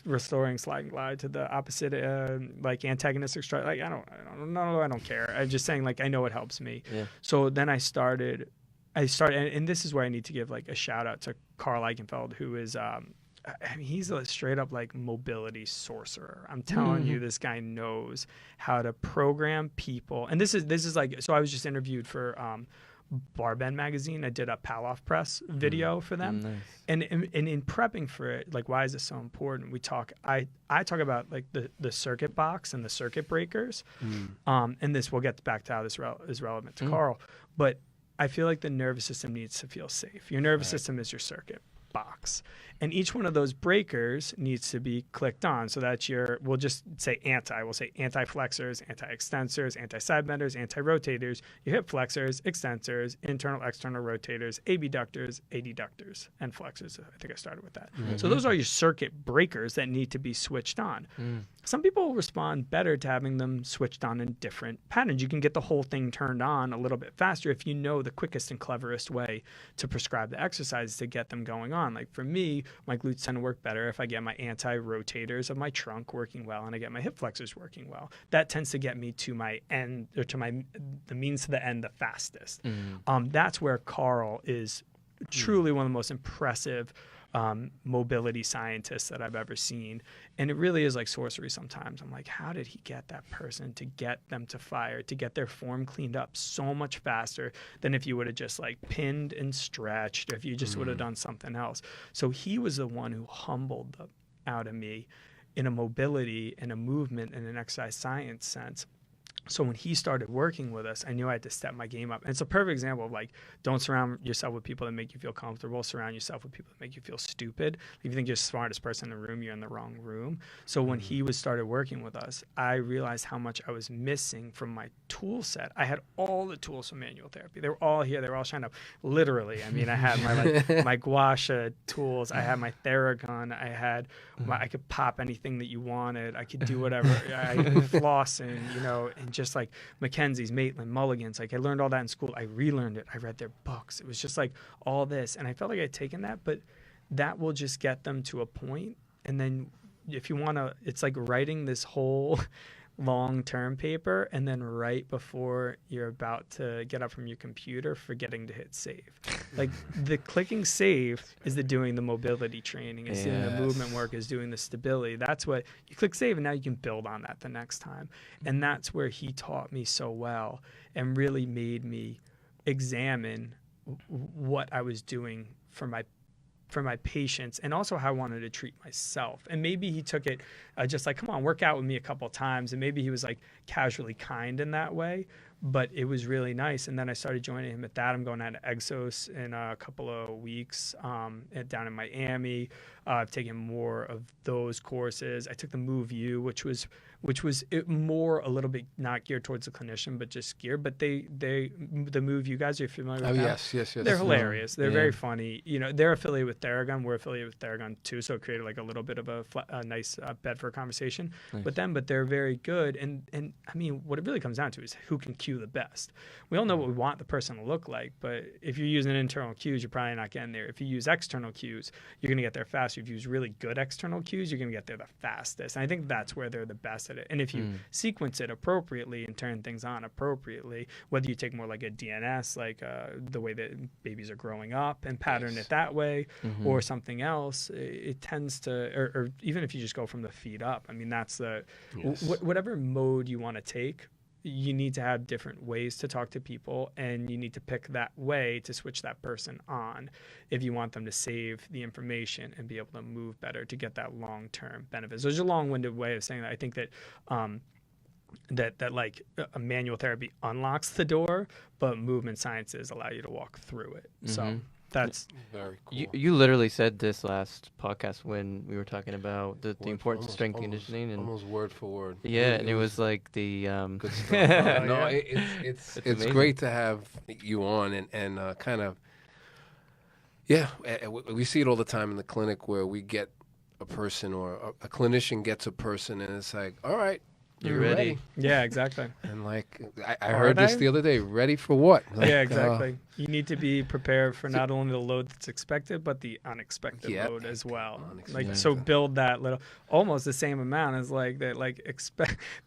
restoring slide and glide to the opposite, antagonistic strike. I don't care. I'm just saying, I know it helps me. Yeah. So then I started, and this is where I need to give a shout out to Carl Eichenfeld, who is he's a straight up mobility sorcerer. I'm telling you, this guy knows how to program people. And this is so I was just interviewed for Barbend magazine. I did a Palloff press video for them. Nice. And in prepping for it, why is this so important? I talk about the circuit box and the circuit breakers. And this, we'll get back to how this is relevant to Carl. But I feel like the nervous system needs to feel safe. Your nervous system is your circuit box, and each one of those breakers needs to be clicked on. So that's we'll just say we'll say anti-flexors, anti-extensors, anti-side benders, anti-rotators, your hip flexors, extensors, internal, external rotators, abductors, adductors, and flexors. I think I started with that. So those are your circuit breakers that need to be switched on. Some people respond better to having them switched on in different patterns. You can get the whole thing turned on a little bit faster if you know the quickest and cleverest way to prescribe the exercises to get them going on. For me, my glutes tend to work better if I get my anti-rotators of my trunk working well and I get my hip flexors working well. That tends to get me to my end, or to the means to the end the fastest. That's where Carl is truly one of the most impressive mobility scientists that I've ever seen. And it really is like sorcery sometimes. I'm like, how did he get that person to get them to fire, to get their form cleaned up so much faster than if you would have just pinned and stretched, or if you just would have done something else. So he was the one who humbled out of me in a mobility and a movement and an exercise science sense. So when he started working with us, I knew I had to step my game up. And it's a perfect example of don't surround yourself with people that make you feel comfortable. Surround yourself with people that make you feel stupid. If you think you're the smartest person in the room, you're in the wrong room. So when he started working with us, I realized how much I was missing from my tool set. I had all the tools for manual therapy. They were all here. They were all shined up. Literally. I mean, I had my gua sha tools. I had my Theragun. I had I could pop anything that you wanted. I could do whatever. I flossing, and just Mackenzie's, Maitland, Mulligan's. I learned all that in school. I relearned it. I read their books. It was just all this. And I felt like I'd taken that, but that will just get them to a point. And then if you want to, it's like writing this whole long-term paper, and then right before you're about to get up from your computer, forgetting to hit save. Like the clicking save is the doing the mobility training, is doing the movement work, is doing the stability. That's what you click save, and now you can build on that the next time. And that's where he taught me so well and really made me examine what I was doing for my patients, and also how I wanted to treat myself. And maybe he took it just like, come on, work out with me a couple of times. And maybe he was like casually kind in that way, but it was really nice. And then I started joining him at that. I'm going out to Exos in a couple of weeks down in Miami. I've taken more of those courses. I took the Move U, which was more a little bit not geared towards the clinician, but just geared. But the Move U guys, are you familiar with that? Yes. They're hilarious. They're very funny. You know, they're affiliated with Theragun. We're affiliated with Theragun too, so it created like a little bit of a nice bed for a conversation. Nice. But they're very good. And I mean, what it really comes down to is who can cue the best. We all know what we want the person to look like, but if you're using internal cues, you're probably not getting there. If you use external cues, you're going to get there faster. If you use really good external cues, you're going to get there the fastest. And I think that's where they're the best at it. And if you sequence it appropriately and turn things on appropriately, whether you take more like a DNS, like the way that babies are growing up and pattern it that way, or something else, it tends to, or even if you just go from the feet up, I mean, that's the, whatever mode you want to take, you need to have different ways to talk to people, and you need to pick that way to switch that person on if you want them to save the information and be able to move better to get that long-term benefits. There's a long-winded way of saying that. I think that that like a manual therapy unlocks the door, but movement sciences allow you to walk through it. So that's very cool. You literally said this last podcast when we were talking about the importance of strength conditioning, and almost word for word. Yeah, and it was like the good stuff. No, it's great to have you on and kind of we see it all the time in the clinic where we get a person or a clinician gets a person and it's like, all right, you're ready. Yeah, exactly. And like I heard this the other day, ready for what? Like, yeah, exactly. You need to be prepared for not only the load that's expected, but the unexpected load as well. Like, so build that little, almost the same amount as like that, like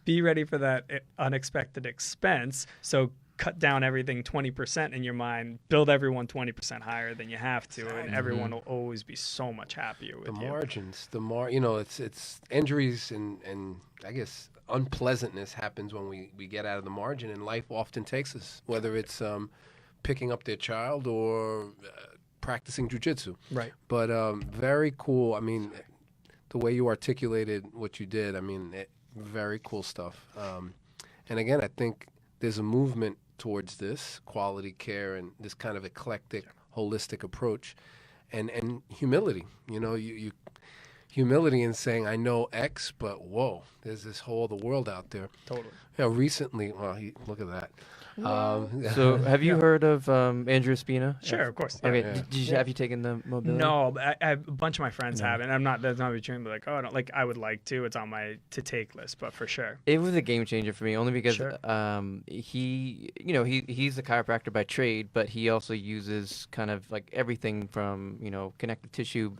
be ready for that unexpected expense. So cut down everything 20% in your mind, build everyone 20% higher than you have to, and everyone will always be so much happier with the you. Margins, it's injuries and I guess unpleasantness happens when we get out of the margin, and life often takes us, whether it's picking up their child or practicing jujitsu. Right. But very cool. I mean, the way you articulated what you did, I mean, very cool stuff. And again, I think there's a movement towards this quality care and this kind of eclectic, holistic approach, and humility. You know, you humility in saying, I know X, but whoa, there's this whole other world out there. Totally. You know, recently, look at that. So have you heard of Andrew Spina? Sure, of course. Okay, have you taken the mobility? No, but a bunch of my friends have, and that's not between, but like, I would like to. It's on my to take list, but for sure. It was a game changer for me, only because he's a chiropractor by trade, but he also uses kind of like everything from connective tissue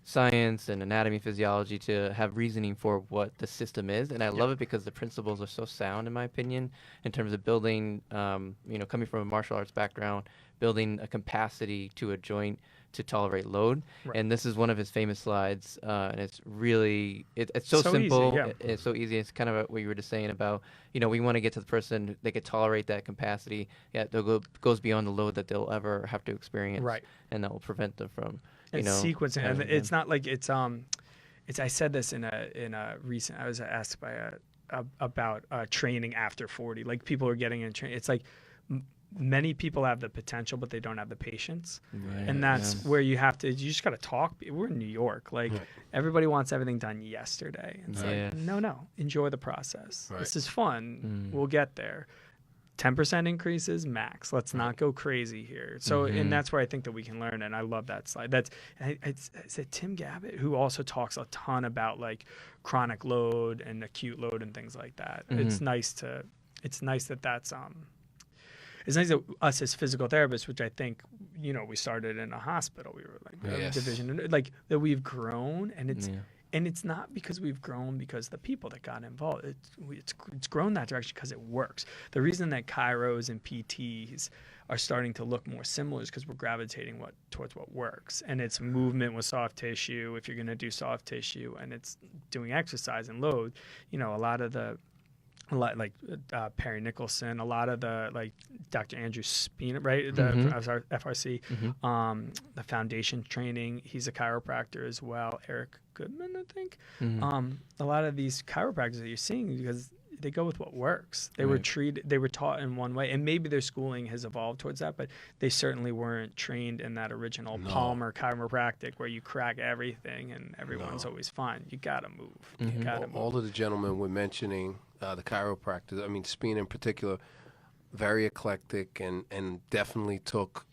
science and anatomy, physiology to have reasoning for what the system is. And I love it because the principles are so sound, in my opinion, in terms of building, coming from a martial arts background, building a capacity to a joint to tolerate load. Right. And this is one of his famous slides. And it's really, it's so simple. Easy, It's so easy. It's kind of what you were just saying about, we want to get to the person, they could tolerate that capacity. Yeah, goes beyond the load that they'll ever have to experience. Right. And that will prevent them from, sequencing, and it's not like it's I said this in a recent, I was asked by about training after 40, like people are getting in training. It's like many people have the potential, but they don't have the patience. Right, and that's where you just got to talk. We're in New York. Like everybody wants everything done yesterday. It's like, no, enjoy the process. Right. This is fun. We'll get there. 10% increases max. Let's not go crazy here. So, and that's where I think that we can learn. And I love that slide. It's Tim Gabbett, who also talks a ton about like chronic load and acute load and things like that. It's nice that it's nice that us as physical therapists, which I think, we started in a hospital. We were like a division, like that we've grown, and And it's not because we've grown because the people that got involved. It's grown that direction because it works. The reason that chiros and PTs are starting to look more similar is because we're gravitating towards what works. And it's movement with soft tissue, if you're going to do soft tissue, and it's doing exercise and load. You know, a lot like Perry Nicholson, a lot of the like Dr. Andrew Spina, right? The FRC, the foundation training. He's a chiropractor as well. Eric Goodman, I think. A lot of these chiropractors that you're seeing, because they go with what works. They were taught in one way, and maybe their schooling has evolved towards that, but they certainly weren't trained in that original Palmer chiropractic where you crack everything and everyone's always fine. You gotta move. You gotta move. All of the gentlemen were mentioning the chiropractors. I mean, Spina in particular, very eclectic, and definitely took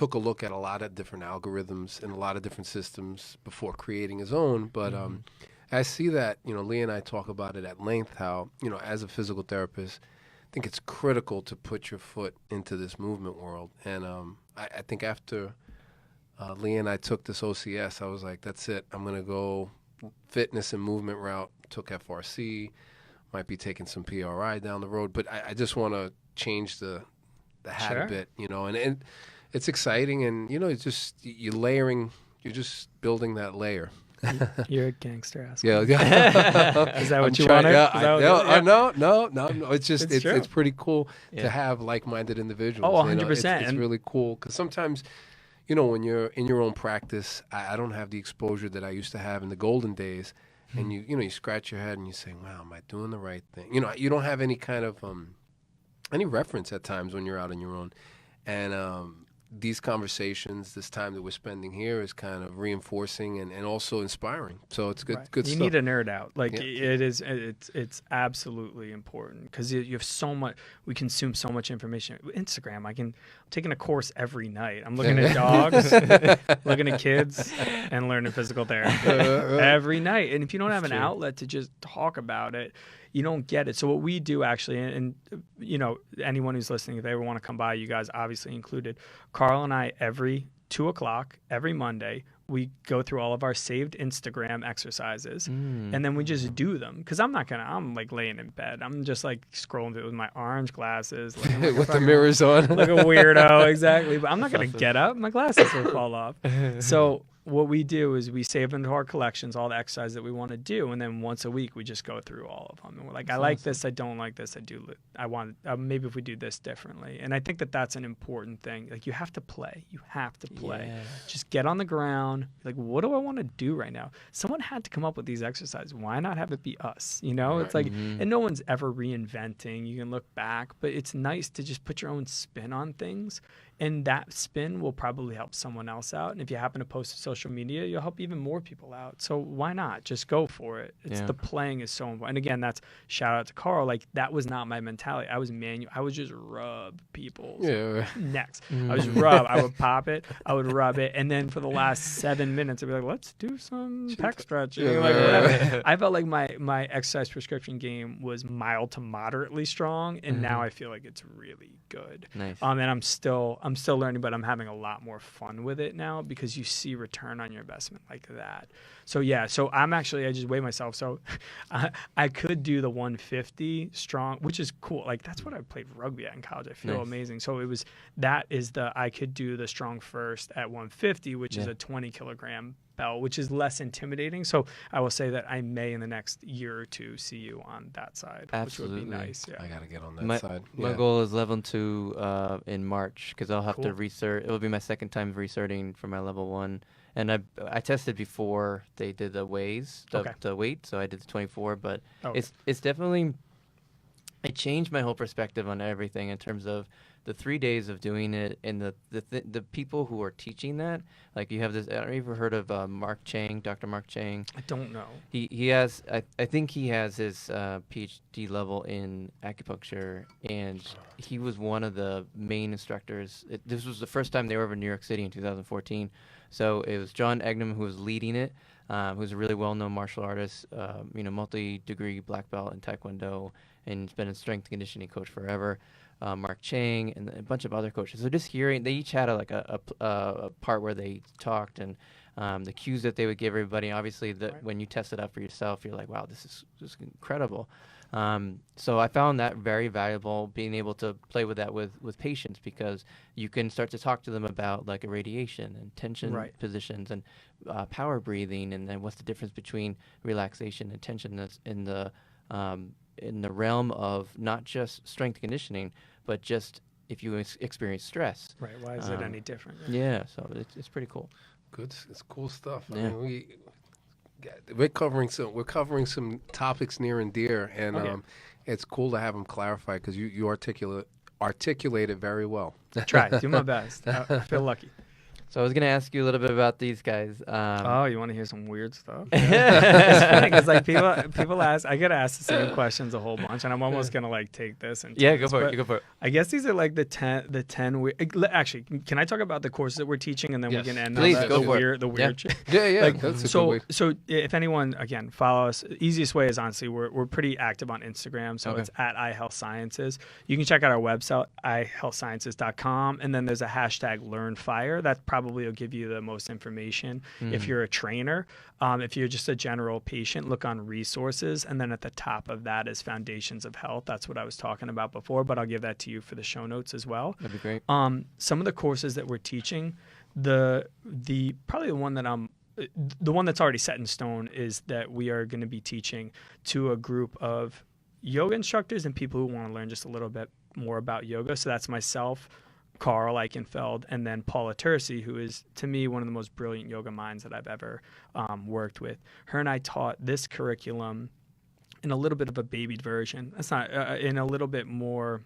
a look at a lot of different algorithms and a lot of different systems before creating his own. But I see that, you know, Lee and I talk about it at length, how, you know, as a physical therapist, I think it's critical to put your foot into this movement world. And I think after Lee and I took this OCS, I was like, that's it. I'm going to go fitness and movement route. Took FRC, might be taking some PRI down the road. But I just want to change the hat a bit, you know. And it's exciting. And, you know, it's just you're layering, you're just building that layer. You're a gangster ass. Yeah. Is that what you wanted? Yeah, no. It's just it's pretty cool to have like-minded individuals. Oh, 100%. You know, it's really cool because sometimes, you know, when you're in your own practice, I don't have the exposure that I used to have in the golden days, and you scratch your head and you say, "Wow, am I doing the right thing?" You know, you don't have any kind of any reference at times when you're out on your own, and these conversations, this time that we're spending here is kind of reinforcing and also inspiring. So it's good, good you stuff. You need a nerd out. Like it's absolutely important because you have so much, we consume so much information. Instagram, I'm taking a course every night. I'm looking at dogs, looking at kids, and learning physical therapy every night. And if you don't have an outlet to just talk about it, you don't get it. So what we do actually, and you know, anyone who's listening, if they ever want to come by, you guys obviously included, Carl and I, every 2:00 every Monday, we go through all of our saved Instagram exercises, and then we just do them. Because I'm like laying in bed. I'm just like scrolling through with my orange glasses. Like with the mirrors on. Like a weirdo, exactly. But I'm not going to get up. My glasses will fall off. So what we do is we save into our collections all the exercises that we want to do, and then once a week we just go through all of them. And we're like, I like this, I don't like this, I want maybe if we do this differently. And I think that that's an important thing. Like you have to play. Yeah. Just get on the ground. Like, what do I want to do right now? Someone had to come up with these exercises. Why not have it be us? You know, it's like, and no one's ever reinventing. You can look back, but it's nice to just put your own spin on things. And that spin will probably help someone else out. And if you happen to post to social media, you'll help even more people out. So why not? Just go for it. The playing is so important. And again, that's shout out to Carl. Like that was not my mentality. I was manual. I would just rub people's necks. I was rub. I would pop it. I would rub it. And then for the last 7 minutes, I'd be like, let's do some pec stretching. Like whatever. I felt like my exercise prescription game was mild to moderately strong. And now I feel like it's really good. Nice. And I'm still learning, but I'm having a lot more fun with it now because you see return on your investment like that. So I just weigh myself. So I could do the 150 strong, which is cool. Like that's what I played rugby at in college. I feel amazing. So I could do the strong first at 150, which is a 20 kilogram belt, which is less intimidating. So I will say that I may in the next year or two see you on that side, Absolutely. which would be nice. Yeah. I got to get on that side. My goal is level 2 in March because I'll have to recert. It will be my second time recerting for my level 1. And I tested before they did the weighs, the weight, so I did the 24. But it's definitely, it changed my whole perspective on everything in terms of the 3 days of doing it and the people who are teaching that. Like you have this, I don't know if you've ever heard of Dr. Mark Chang. I don't know. He has, I think he has his PhD level in acupuncture, and he was one of the main instructors. This was the first time they were over in New York City in 2014. So it was John Egnham who was leading it, who's a really well-known martial artist, multi-degree black belt in Taekwondo, and he's been a strength and conditioning coach forever. Mark Chang, and a bunch of other coaches. So just hearing, they each had a part where they talked, and the cues that they would give everybody. Obviously, when you test it out for yourself, you're like, wow, this is incredible. So I found that very valuable, being able to play with that with patients, because you can start to talk to them about like irradiation and tension positions and power breathing, and then what's the difference between relaxation and tension that's in the realm of not just strength conditioning, but just if you experience stress. Right. Why is it any different? Yeah. So it's pretty cool. Good. It's cool stuff. Yeah. I mean, we're covering some topics near and dear, and it's cool to have them clarified, because you articulate it very well. Try. Do my best. I feel lucky. So I was going to ask you a little bit about these guys. Oh, you want to hear some weird stuff? It's funny because like people ask, I get asked the same questions a whole bunch, and I'm almost going to like take this and go for it. You go for it. I guess these are like the 10 weird. Actually, can I talk about the courses that we're teaching, and then we can end Please, on go the for weird, it. the weird shit? Yeah. Like, That's a good way. So if anyone, again, follow us. Easiest way is honestly we're pretty active on Instagram, so it's at iHealthSciences. You can check out our website, iHealthSciences.com, and then there's a hashtag LearnFire. That probably will give you the most information. If you're a trainer, if you're just a general patient, look on resources, and then at the top of that is Foundations of Health. That's what I was talking about before, but I'll give that to you for the show notes as well. That'd be great. Some of the courses that we're teaching, the one that's already set in stone is that we are going to be teaching to a group of yoga instructors and people who want to learn just a little bit more about yoga. So that's myself, Carl Eichenfeld, and then Paula Terzi, who is, to me, one of the most brilliant yoga minds that I've ever worked with. Her and I taught this curriculum in a little bit of a babied version. That's not, in a little bit more,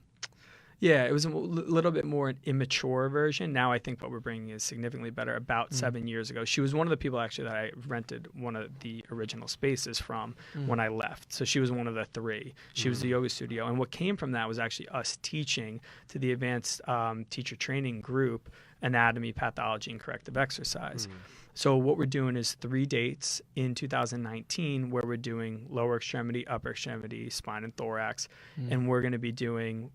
it was a little bit more an immature version. Now I think what we're bringing is significantly better. About 7 years ago, she was one of the people actually that I rented one of the original spaces from when I left. So she was one of the 3. She was the yoga studio. And what came from that was actually us teaching to the advanced teacher training group anatomy, pathology, and corrective exercise. So what we're doing is 3 dates in 2019 where we're doing lower extremity, upper extremity, spine, and thorax. And we're going to be doing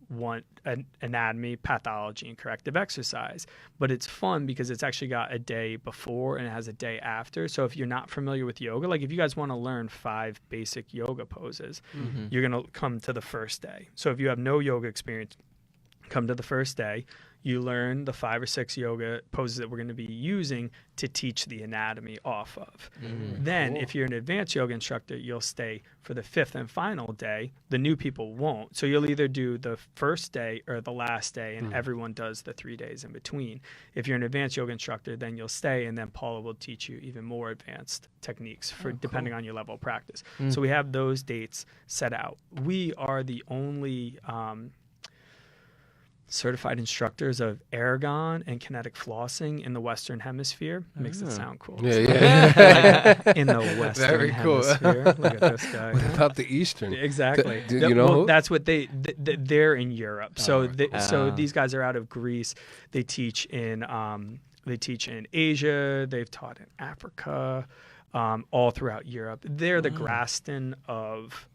anatomy, pathology, and corrective exercise. But it's fun because it's actually got a day before and it has a day after. So if you're not familiar with yoga, like if you guys want to learn 5 basic yoga poses, you're going to come to the first day. So if you have no yoga experience, come to the first day. You learn the 5 or 6 yoga poses that we're going to be using to teach the anatomy off of. Then, if you're an advanced yoga instructor, you'll stay for the 5th and final day. The new people won't. So you'll either do the first day or the last day, and everyone does the 3 days in between. If you're an advanced yoga instructor, then you'll stay, and then Paula will teach you even more advanced techniques for depending on your level of practice. So we have those dates set out. We are the only certified instructors of ergon and kinetic flossing in the Western Hemisphere. Makes it sound cool. Yeah. In the Western Hemisphere. Look at this guy. What about the Eastern? Exactly. You know, that's what they're in Europe. So these guys are out of Greece. They teach in Asia. They've taught in Africa, all throughout Europe. They're the Graston of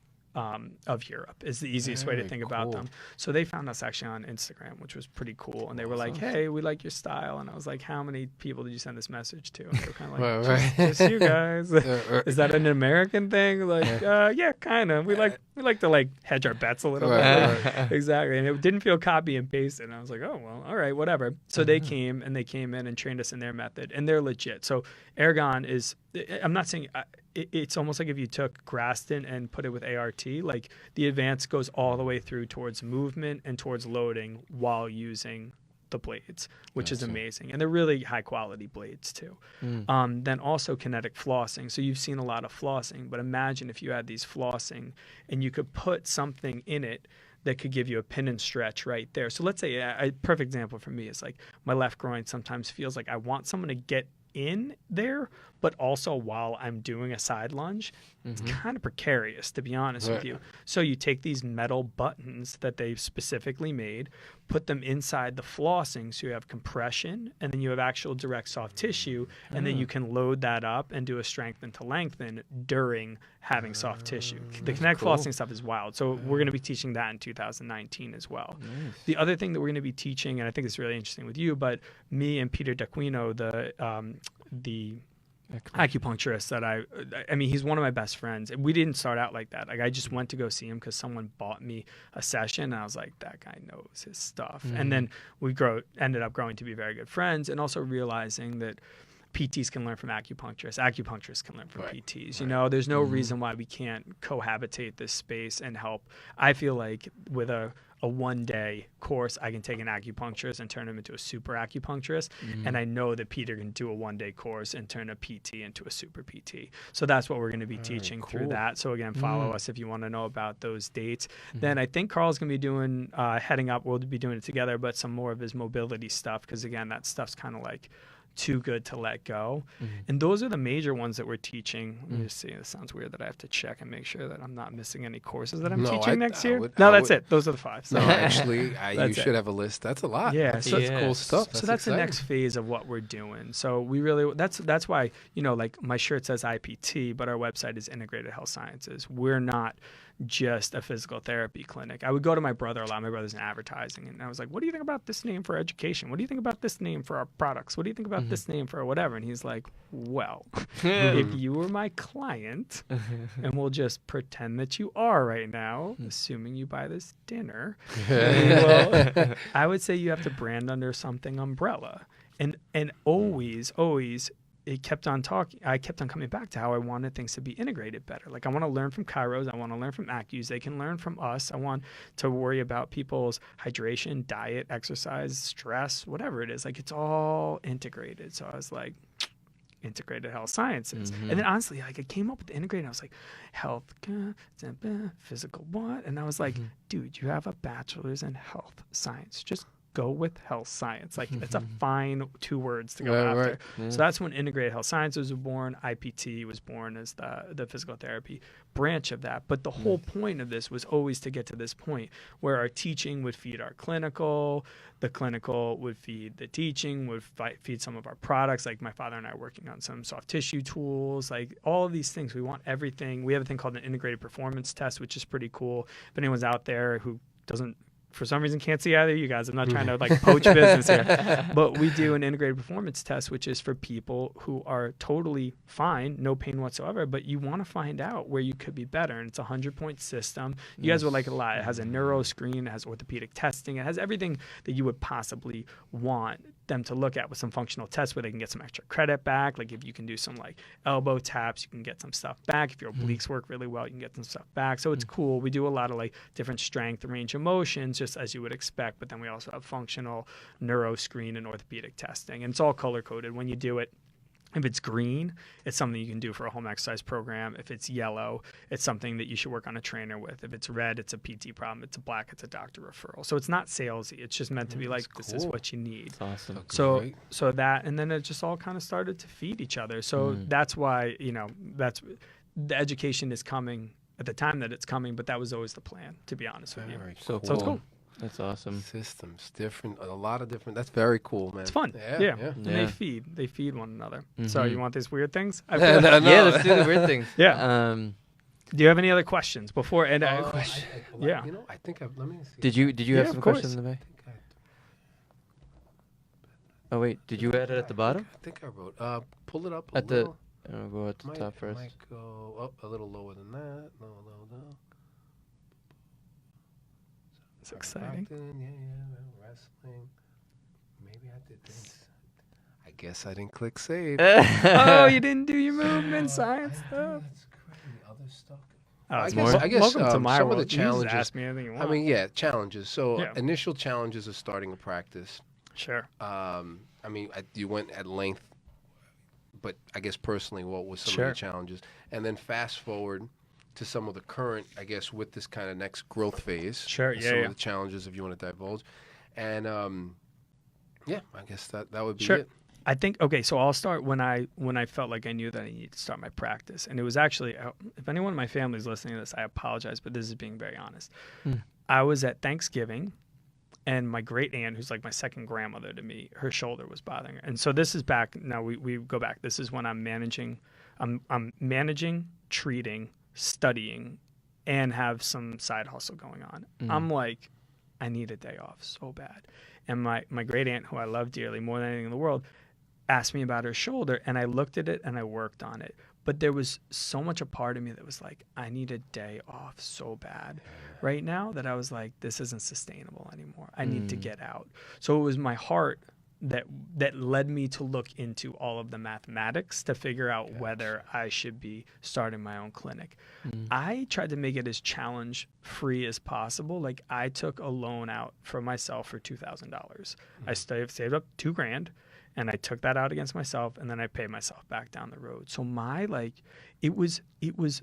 Europe is the easiest way to think about them. So they found us actually on Instagram, which was pretty cool. And they were like, hey, we like your style. And I was like, how many people did you send this message to? And they were kind of like, just you guys. Is that an American thing? Like, yeah, kind of. We like to like hedge our bets a little bit. Exactly. And it didn't feel copy and pasted. And I was like, oh, well, all right, whatever. So they came in and trained us in their method. And they're legit. So ergon is, I'm not saying, it's almost like if you took Graston and put it with ART, like the advance goes all the way through towards movement and towards loading while using the blades, which is amazing. And they're really high quality blades too. Then also kinetic flossing. So you've seen a lot of flossing, but imagine if you had these flossing and you could put something in it that could give you a pin and stretch right there. So let's say a perfect example for me is like my left groin sometimes feels like I want someone to get in there, but also while I'm doing a side lunge, it's kind of precarious, to be honest with you. So you take these metal buttons that they've specifically made, put them inside the flossing so you have compression, and then you have actual direct soft tissue, and then you can load that up and do a strengthen to lengthen during having soft tissue. The Connect flossing stuff is wild. So we're going to be teaching that in 2019 as well. Nice. The other thing that we're going to be teaching, and I think it's really interesting with you, but me and Peter D'Aquino, the acupuncturist that I mean, he's one of my best friends. We didn't start out like that. Like, I just went to go see him because someone bought me a session, and I was like, that guy knows his stuff. And then we ended up growing to be very good friends, and also realizing that PTs can learn from acupuncturists. Acupuncturists can learn from PTs. You know, there's no reason why we can't cohabitate this space and help. I feel like with a one-day course, I can take an acupuncturist and turn him into a super acupuncturist. And I know that Peter can do a one-day course and turn a PT into a super PT. So that's what we're going to be teaching through that. So again, follow us if you want to know about those dates. Then I think Carl's going to be doing, heading up, we'll be doing it together, but some more of his mobility stuff, because again, that stuff's kind of like too good to let go. And those are the major ones that we're teaching. Let me just see. It sounds weird that I have to check and make sure that I'm not missing any courses that I'm teaching next year. That's it. Those are the 5. So. No, actually, you should have a list. That's a lot. Yeah, that's so cool stuff. So that's the next phase of what we're doing. So we really, that's why, you know, like my shirt says IPT, but our website is Integrated Health Sciences. We're not just a physical therapy clinic. I would go to my brother a lot. My brother's in advertising, and I was like, what do you think about this name for education? What do you think about this name for our products? What do you think about this name for whatever? And he's like, well, if you were my client, and we'll just pretend that you are right now, assuming you buy this dinner, well, I would say you have to brand under something umbrella. And always I kept on coming back to how I wanted things to be integrated better. Like, I want to learn from chiros. I want to learn from acus. They can learn from us. I want to worry about people's hydration, diet, exercise, stress, whatever it is. Like, it's all integrated. So I was like, Integrated Health Sciences. And then honestly, like, I came up with the integrated. I was like, health, physical what? And I was like, dude, you have a bachelor's in health science. Just go with health science. Like, it's a fine 2 words to go after. So that's when Integrated Health Sciences was born. IPT was born as the physical therapy branch of that. But the whole point of this was always to get to this point where our teaching would feed our clinical, the clinical would feed the teaching, would feed some of our products. Like, my father and I are working on some soft tissue tools, like all of these things. We want everything. We have a thing called an integrated performance test, which is pretty cool. If anyone's out there who doesn't, for some reason, can't see either of you guys, I'm not trying to like poach business here, but we do an integrated performance test, which is for people who are totally fine, no pain whatsoever, but you want to find out where you could be better. And it's a 100-point system. You guys would like it a lot. It has a neuro screen, it has orthopedic testing, it has everything that you would possibly want them to look at with some functional tests where they can get some extra credit back. Like, if you can do some like elbow taps, you can get some stuff back. If your obliques work really well, you can get some stuff back. So it's cool. We do a lot of like different strength and range of motions, just as you would expect, but then we also have functional neuro screen and orthopedic testing, and it's all color coded. When you do it, if it's green, it's something you can do for a home exercise program. If it's yellow, it's something that you should work on a trainer with. If it's red, it's a PT problem. If it's black, it's a doctor referral. So it's not salesy. It's just meant to be like, this is what you need. That's awesome. So that, and then it just all kind of started to feed each other. So that's why, you know, that's the education is coming at the time that it's coming, but that was always the plan, to be honest with you. So it's cool. That's awesome. Systems, different, a lot of different. That's very cool, man. It's fun. Yeah. And they feed one another. So you want these weird things? Yeah, let's do the weird things. Yeah. Do you have any other questions before? And yeah. You know, I think let me see. Did you have some questions in the back? I Oh wait, did you add it at the bottom? I think I wrote. Pull it up At little. I'll go at the top first. Might go up a little lower than that. No. It's exciting. Yeah, wrestling. Maybe I did this. I guess I didn't click save. Oh, you didn't do your movement science stuff. That's crazy. Other stuff. I guess welcome to my some world. of the challenges. You just ask me anything you want. I mean, challenges. So initial challenges of starting a practice. Sure. I mean, you went at length, but I guess personally, what was some of the challenges? And then fast forward to some of the current, I guess, with this kind of next growth phase. Sure, some of the challenges, if you want to divulge. And, I guess that would be it. I think, okay, so I'll start when I felt like I knew that I needed to start my practice. And it was actually, if anyone in my family is listening to this, I apologize, but this is being very honest. I was at Thanksgiving, and my great aunt, who's like my second grandmother to me, her shoulder was bothering her. And so this is back, now we go back. This is when I'm managing, treating, studying, and have some side hustle going on. I'm like, I need a day off so bad. And my great aunt, who I love dearly more than anything in the world, asked me about her shoulder, and I looked at it and I worked on it. But there was so much a part of me that was like, I need a day off so bad right now that I was like, this isn't sustainable anymore. I need to get out. So it was my heart that led me to look into all of the mathematics to figure out whether I should be starting my own clinic. I tried to make it as challenge free as possible. Like, I took a loan out for myself for $2,000. I saved up $2,000. And I took that out against myself, and then I paid myself back down the road. So it was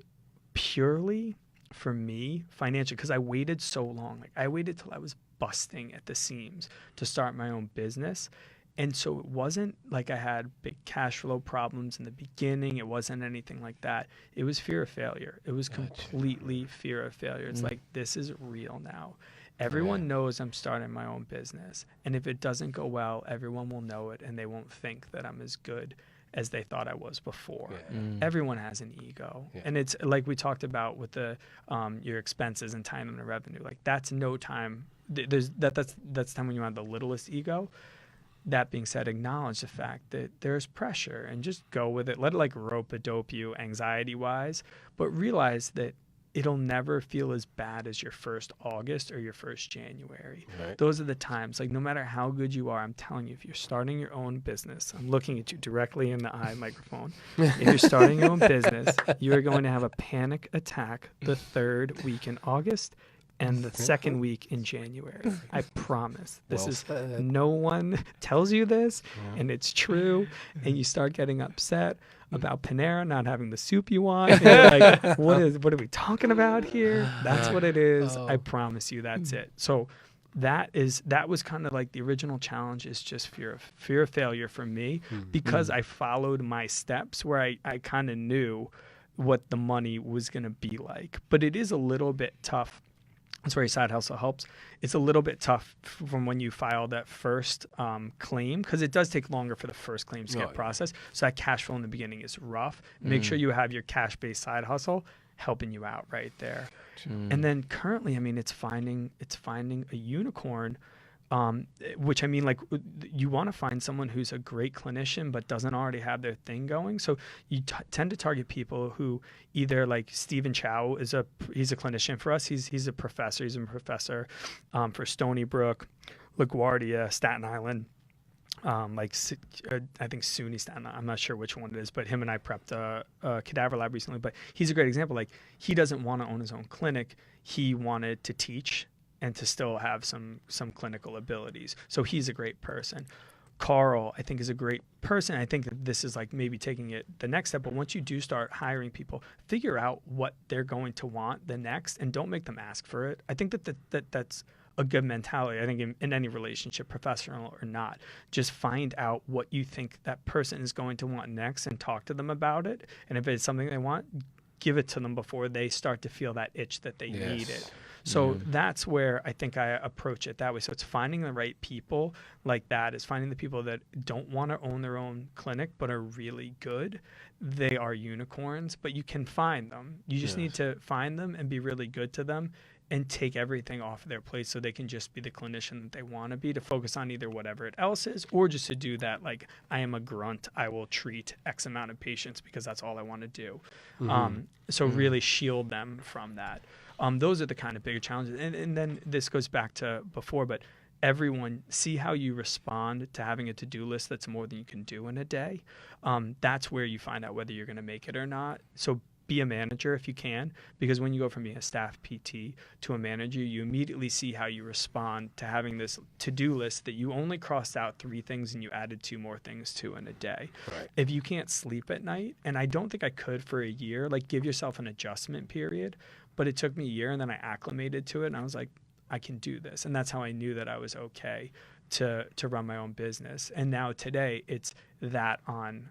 purely for me financial, because I waited so long. Like, I waited till I was busting at the seams to start my own business. And so it wasn't like I had big cash flow problems in the beginning. It wasn't anything like that. It was fear of failure. It was completely fear of failure. It's like, this is real now. Everyone knows I'm starting my own business. And if it doesn't go well, everyone will know it, and they won't think that I'm as good as they thought I was before. Everyone has an ego. And it's like we talked about with the your expenses and time and the revenue. Like, that's no time. That's time when you have the littlest ego. That being said, acknowledge the fact that there's pressure and just go with it. Let it like rope-a-dope you anxiety-wise, but realize that it'll never feel as bad as your first August or your first January. Those are the times. Like, no matter how good you are, I'm telling you, if you're starting your own business, I'm looking at you directly in the eye microphone. If you're starting your own business, you are going to have a panic attack the third week in August and the second week in January. I promise. This is, no one tells you this, and it's true. And you start getting upset about Panera not having the soup you want. And you're like, what are we talking about here? That's what it is. I promise you, that's it. So that was kind of like the original challenge, is just fear of failure for me, because I followed my steps where I kind of knew what the money was going to be like. But it is a little bit tough. That's where your side hustle helps. It's a little bit tough from when you file that first claim, because it does take longer for the first claims to get processed. So that cash flow in the beginning is rough. Make sure you have your cash-based side hustle helping you out right there. And then currently, I mean, it's finding a unicorn, which, I mean, like, you want to find someone who's a great clinician but doesn't already have their thing going. So you tend to target people who either, like Stephen Chow he's a clinician for us. He's a professor. He's a professor for Stony Brook, LaGuardia, Staten Island. I think SUNY Staten Island. I'm not sure which one it is, but him and I prepped a cadaver lab recently. But he's a great example. Like, he doesn't want to own his own clinic. He wanted to teach and to still have some clinical abilities. So he's a great person. Carl, I think, is a great person. I think that this is like maybe taking it the next step. But once you do start hiring people, figure out what they're going to want the next, and don't make them ask for it. I think that's a good mentality. I think in any relationship, professional or not, just find out what you think that person is going to want next and talk to them about it. And if it's something they want, give it to them before they start to feel that itch that they need it. So that's where I think I approach it that way. So it's finding the right people like that. Is finding the people that don't want to own their own clinic but are really good. They are unicorns, but you can find them. You just need to find them and be really good to them, and take everything off their plate so they can just be the clinician that they want to be, to focus on either whatever it else is, or just to do that, like, I am a grunt, I will treat X amount of patients because that's all I want to do. So really shield them from that. Those are the kind of bigger challenges. And then this goes back to before, but everyone, see how you respond to having a to-do list that's more than you can do in a day. That's where you find out whether you're going to make it or not. So be a manager if you can, because when you go from being a staff PT to a manager, you immediately see how you respond to having this to-do list that you only crossed out 3 things and you added 2 more things to in a day. If you can't sleep at night, and I don't think I could for a year, like, give yourself an adjustment period, but it took me a year, and then I acclimated to it, and I was like, I can do this. And that's how I knew that I was okay to run my own business. And now today it's that on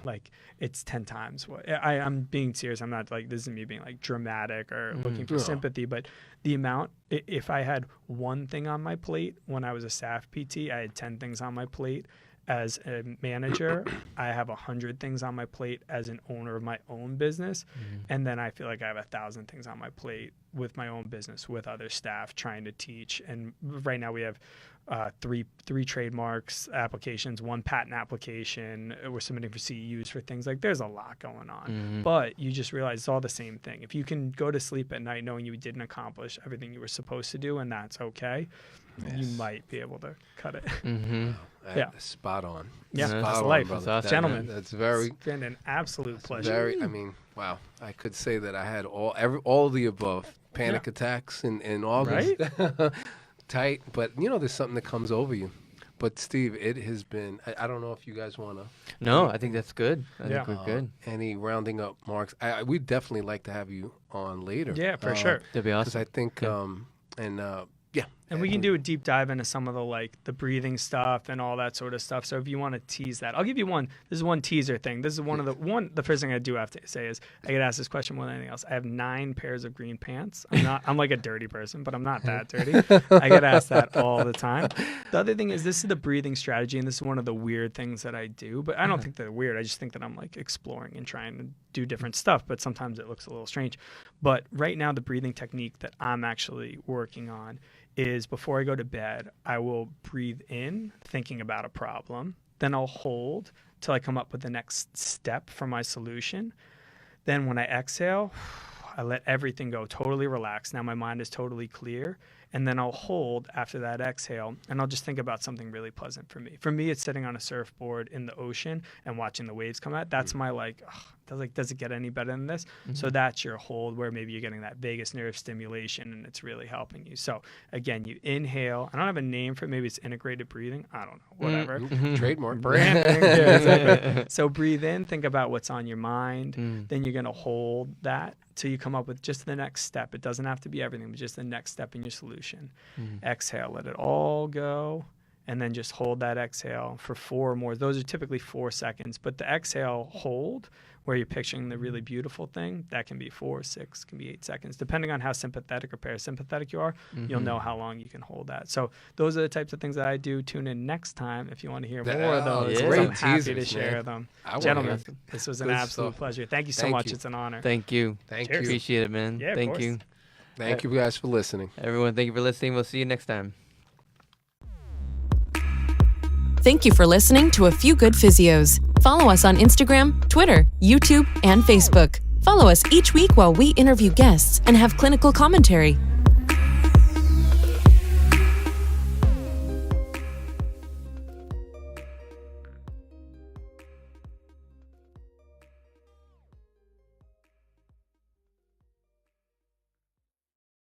like it's 10 times what I'm being serious. I'm not like, this isn't me being like dramatic or looking for sympathy, but the amount, if I had one thing on my plate when I was a staff PT, I had 10 things on my plate. As a manager, I have 100 things on my plate as an owner of my own business. And then I feel like I have 1,000 things on my plate with my own business, with other staff trying to teach. And right now we have three trademarks applications, 1 patent application. We're submitting for CEUs for things like, there's a lot going on. But you just realize it's all the same thing. If you can go to sleep at night knowing you didn't accomplish everything you were supposed to do, and that's okay, you might be able to cut it. Yeah, spot on. Yeah, spot that's on, life. brother. That's gentlemen. That's very. It's been an absolute pleasure. I mean, wow. I could say that I had all of the above. Panic attacks in August. Right? Tight, but there's something that comes over you. But Steve, it has been. I don't know if you guys want to. No, I think that's good. I think we're good. Any rounding up marks? We'd definitely like to have you on later. Yeah, for sure. That'd be awesome. Because I think, And we can do a deep dive into some of the breathing stuff and all that sort of stuff. So if you want to tease that, I'll give you one. This is one teaser thing. This is the first thing I do have to say is I get asked this question more than anything else. I have 9 pairs of green pants. I'm like a dirty person, but I'm not that dirty. I get asked that all the time. The other thing is, this is the breathing strategy, and this is one of the weird things that I do, but I don't think they're weird. I just think that I'm like exploring and trying to do different stuff, but sometimes it looks a little strange. But right now, the breathing technique that I'm actually working on is, before I go to bed, I will breathe in thinking about a problem. Then I'll hold till I come up with the next step for my solution. Then when I exhale, I let everything go, totally relax. Now my mind is totally clear. And then I'll hold after that exhale, and I'll just think about something really pleasant for me. For me, it's sitting on a surfboard in the ocean and watching the waves come out. That's my does it get any better than this? So that's your hold, where maybe you're getting that vagus nerve stimulation and it's really helping you. So again, you inhale. I don't have a name for it. Maybe it's integrated breathing. I don't know. Whatever. Trademark. Brand. Yeah, exactly. So breathe in, think about what's on your mind. Then you're going to hold that till you come up with just the next step. It doesn't have to be everything, but just the next step in your solution. Exhale, let it all go. And then just hold that exhale for 4 more. Those are typically 4 seconds. But the exhale hold, where you're picturing the really beautiful thing, that can be 4, 6, can be 8 seconds. Depending on how sympathetic or parasympathetic you are, you'll know how long you can hold that. So those are the types of things that I do. Tune in next time if you want to hear more of those. I'm happy to share them. Gentlemen, this was an absolute pleasure. Thank you so much. It's an honor. Thank you. Thank you. Appreciate it, man. Yeah, thank you. Thank you guys for listening. Everyone, thank you for listening. We'll see you next time. Thank you for listening to A Few Good Physios. Follow us on Instagram, Twitter, YouTube, and Facebook. Follow us each week while we interview guests and have clinical commentary.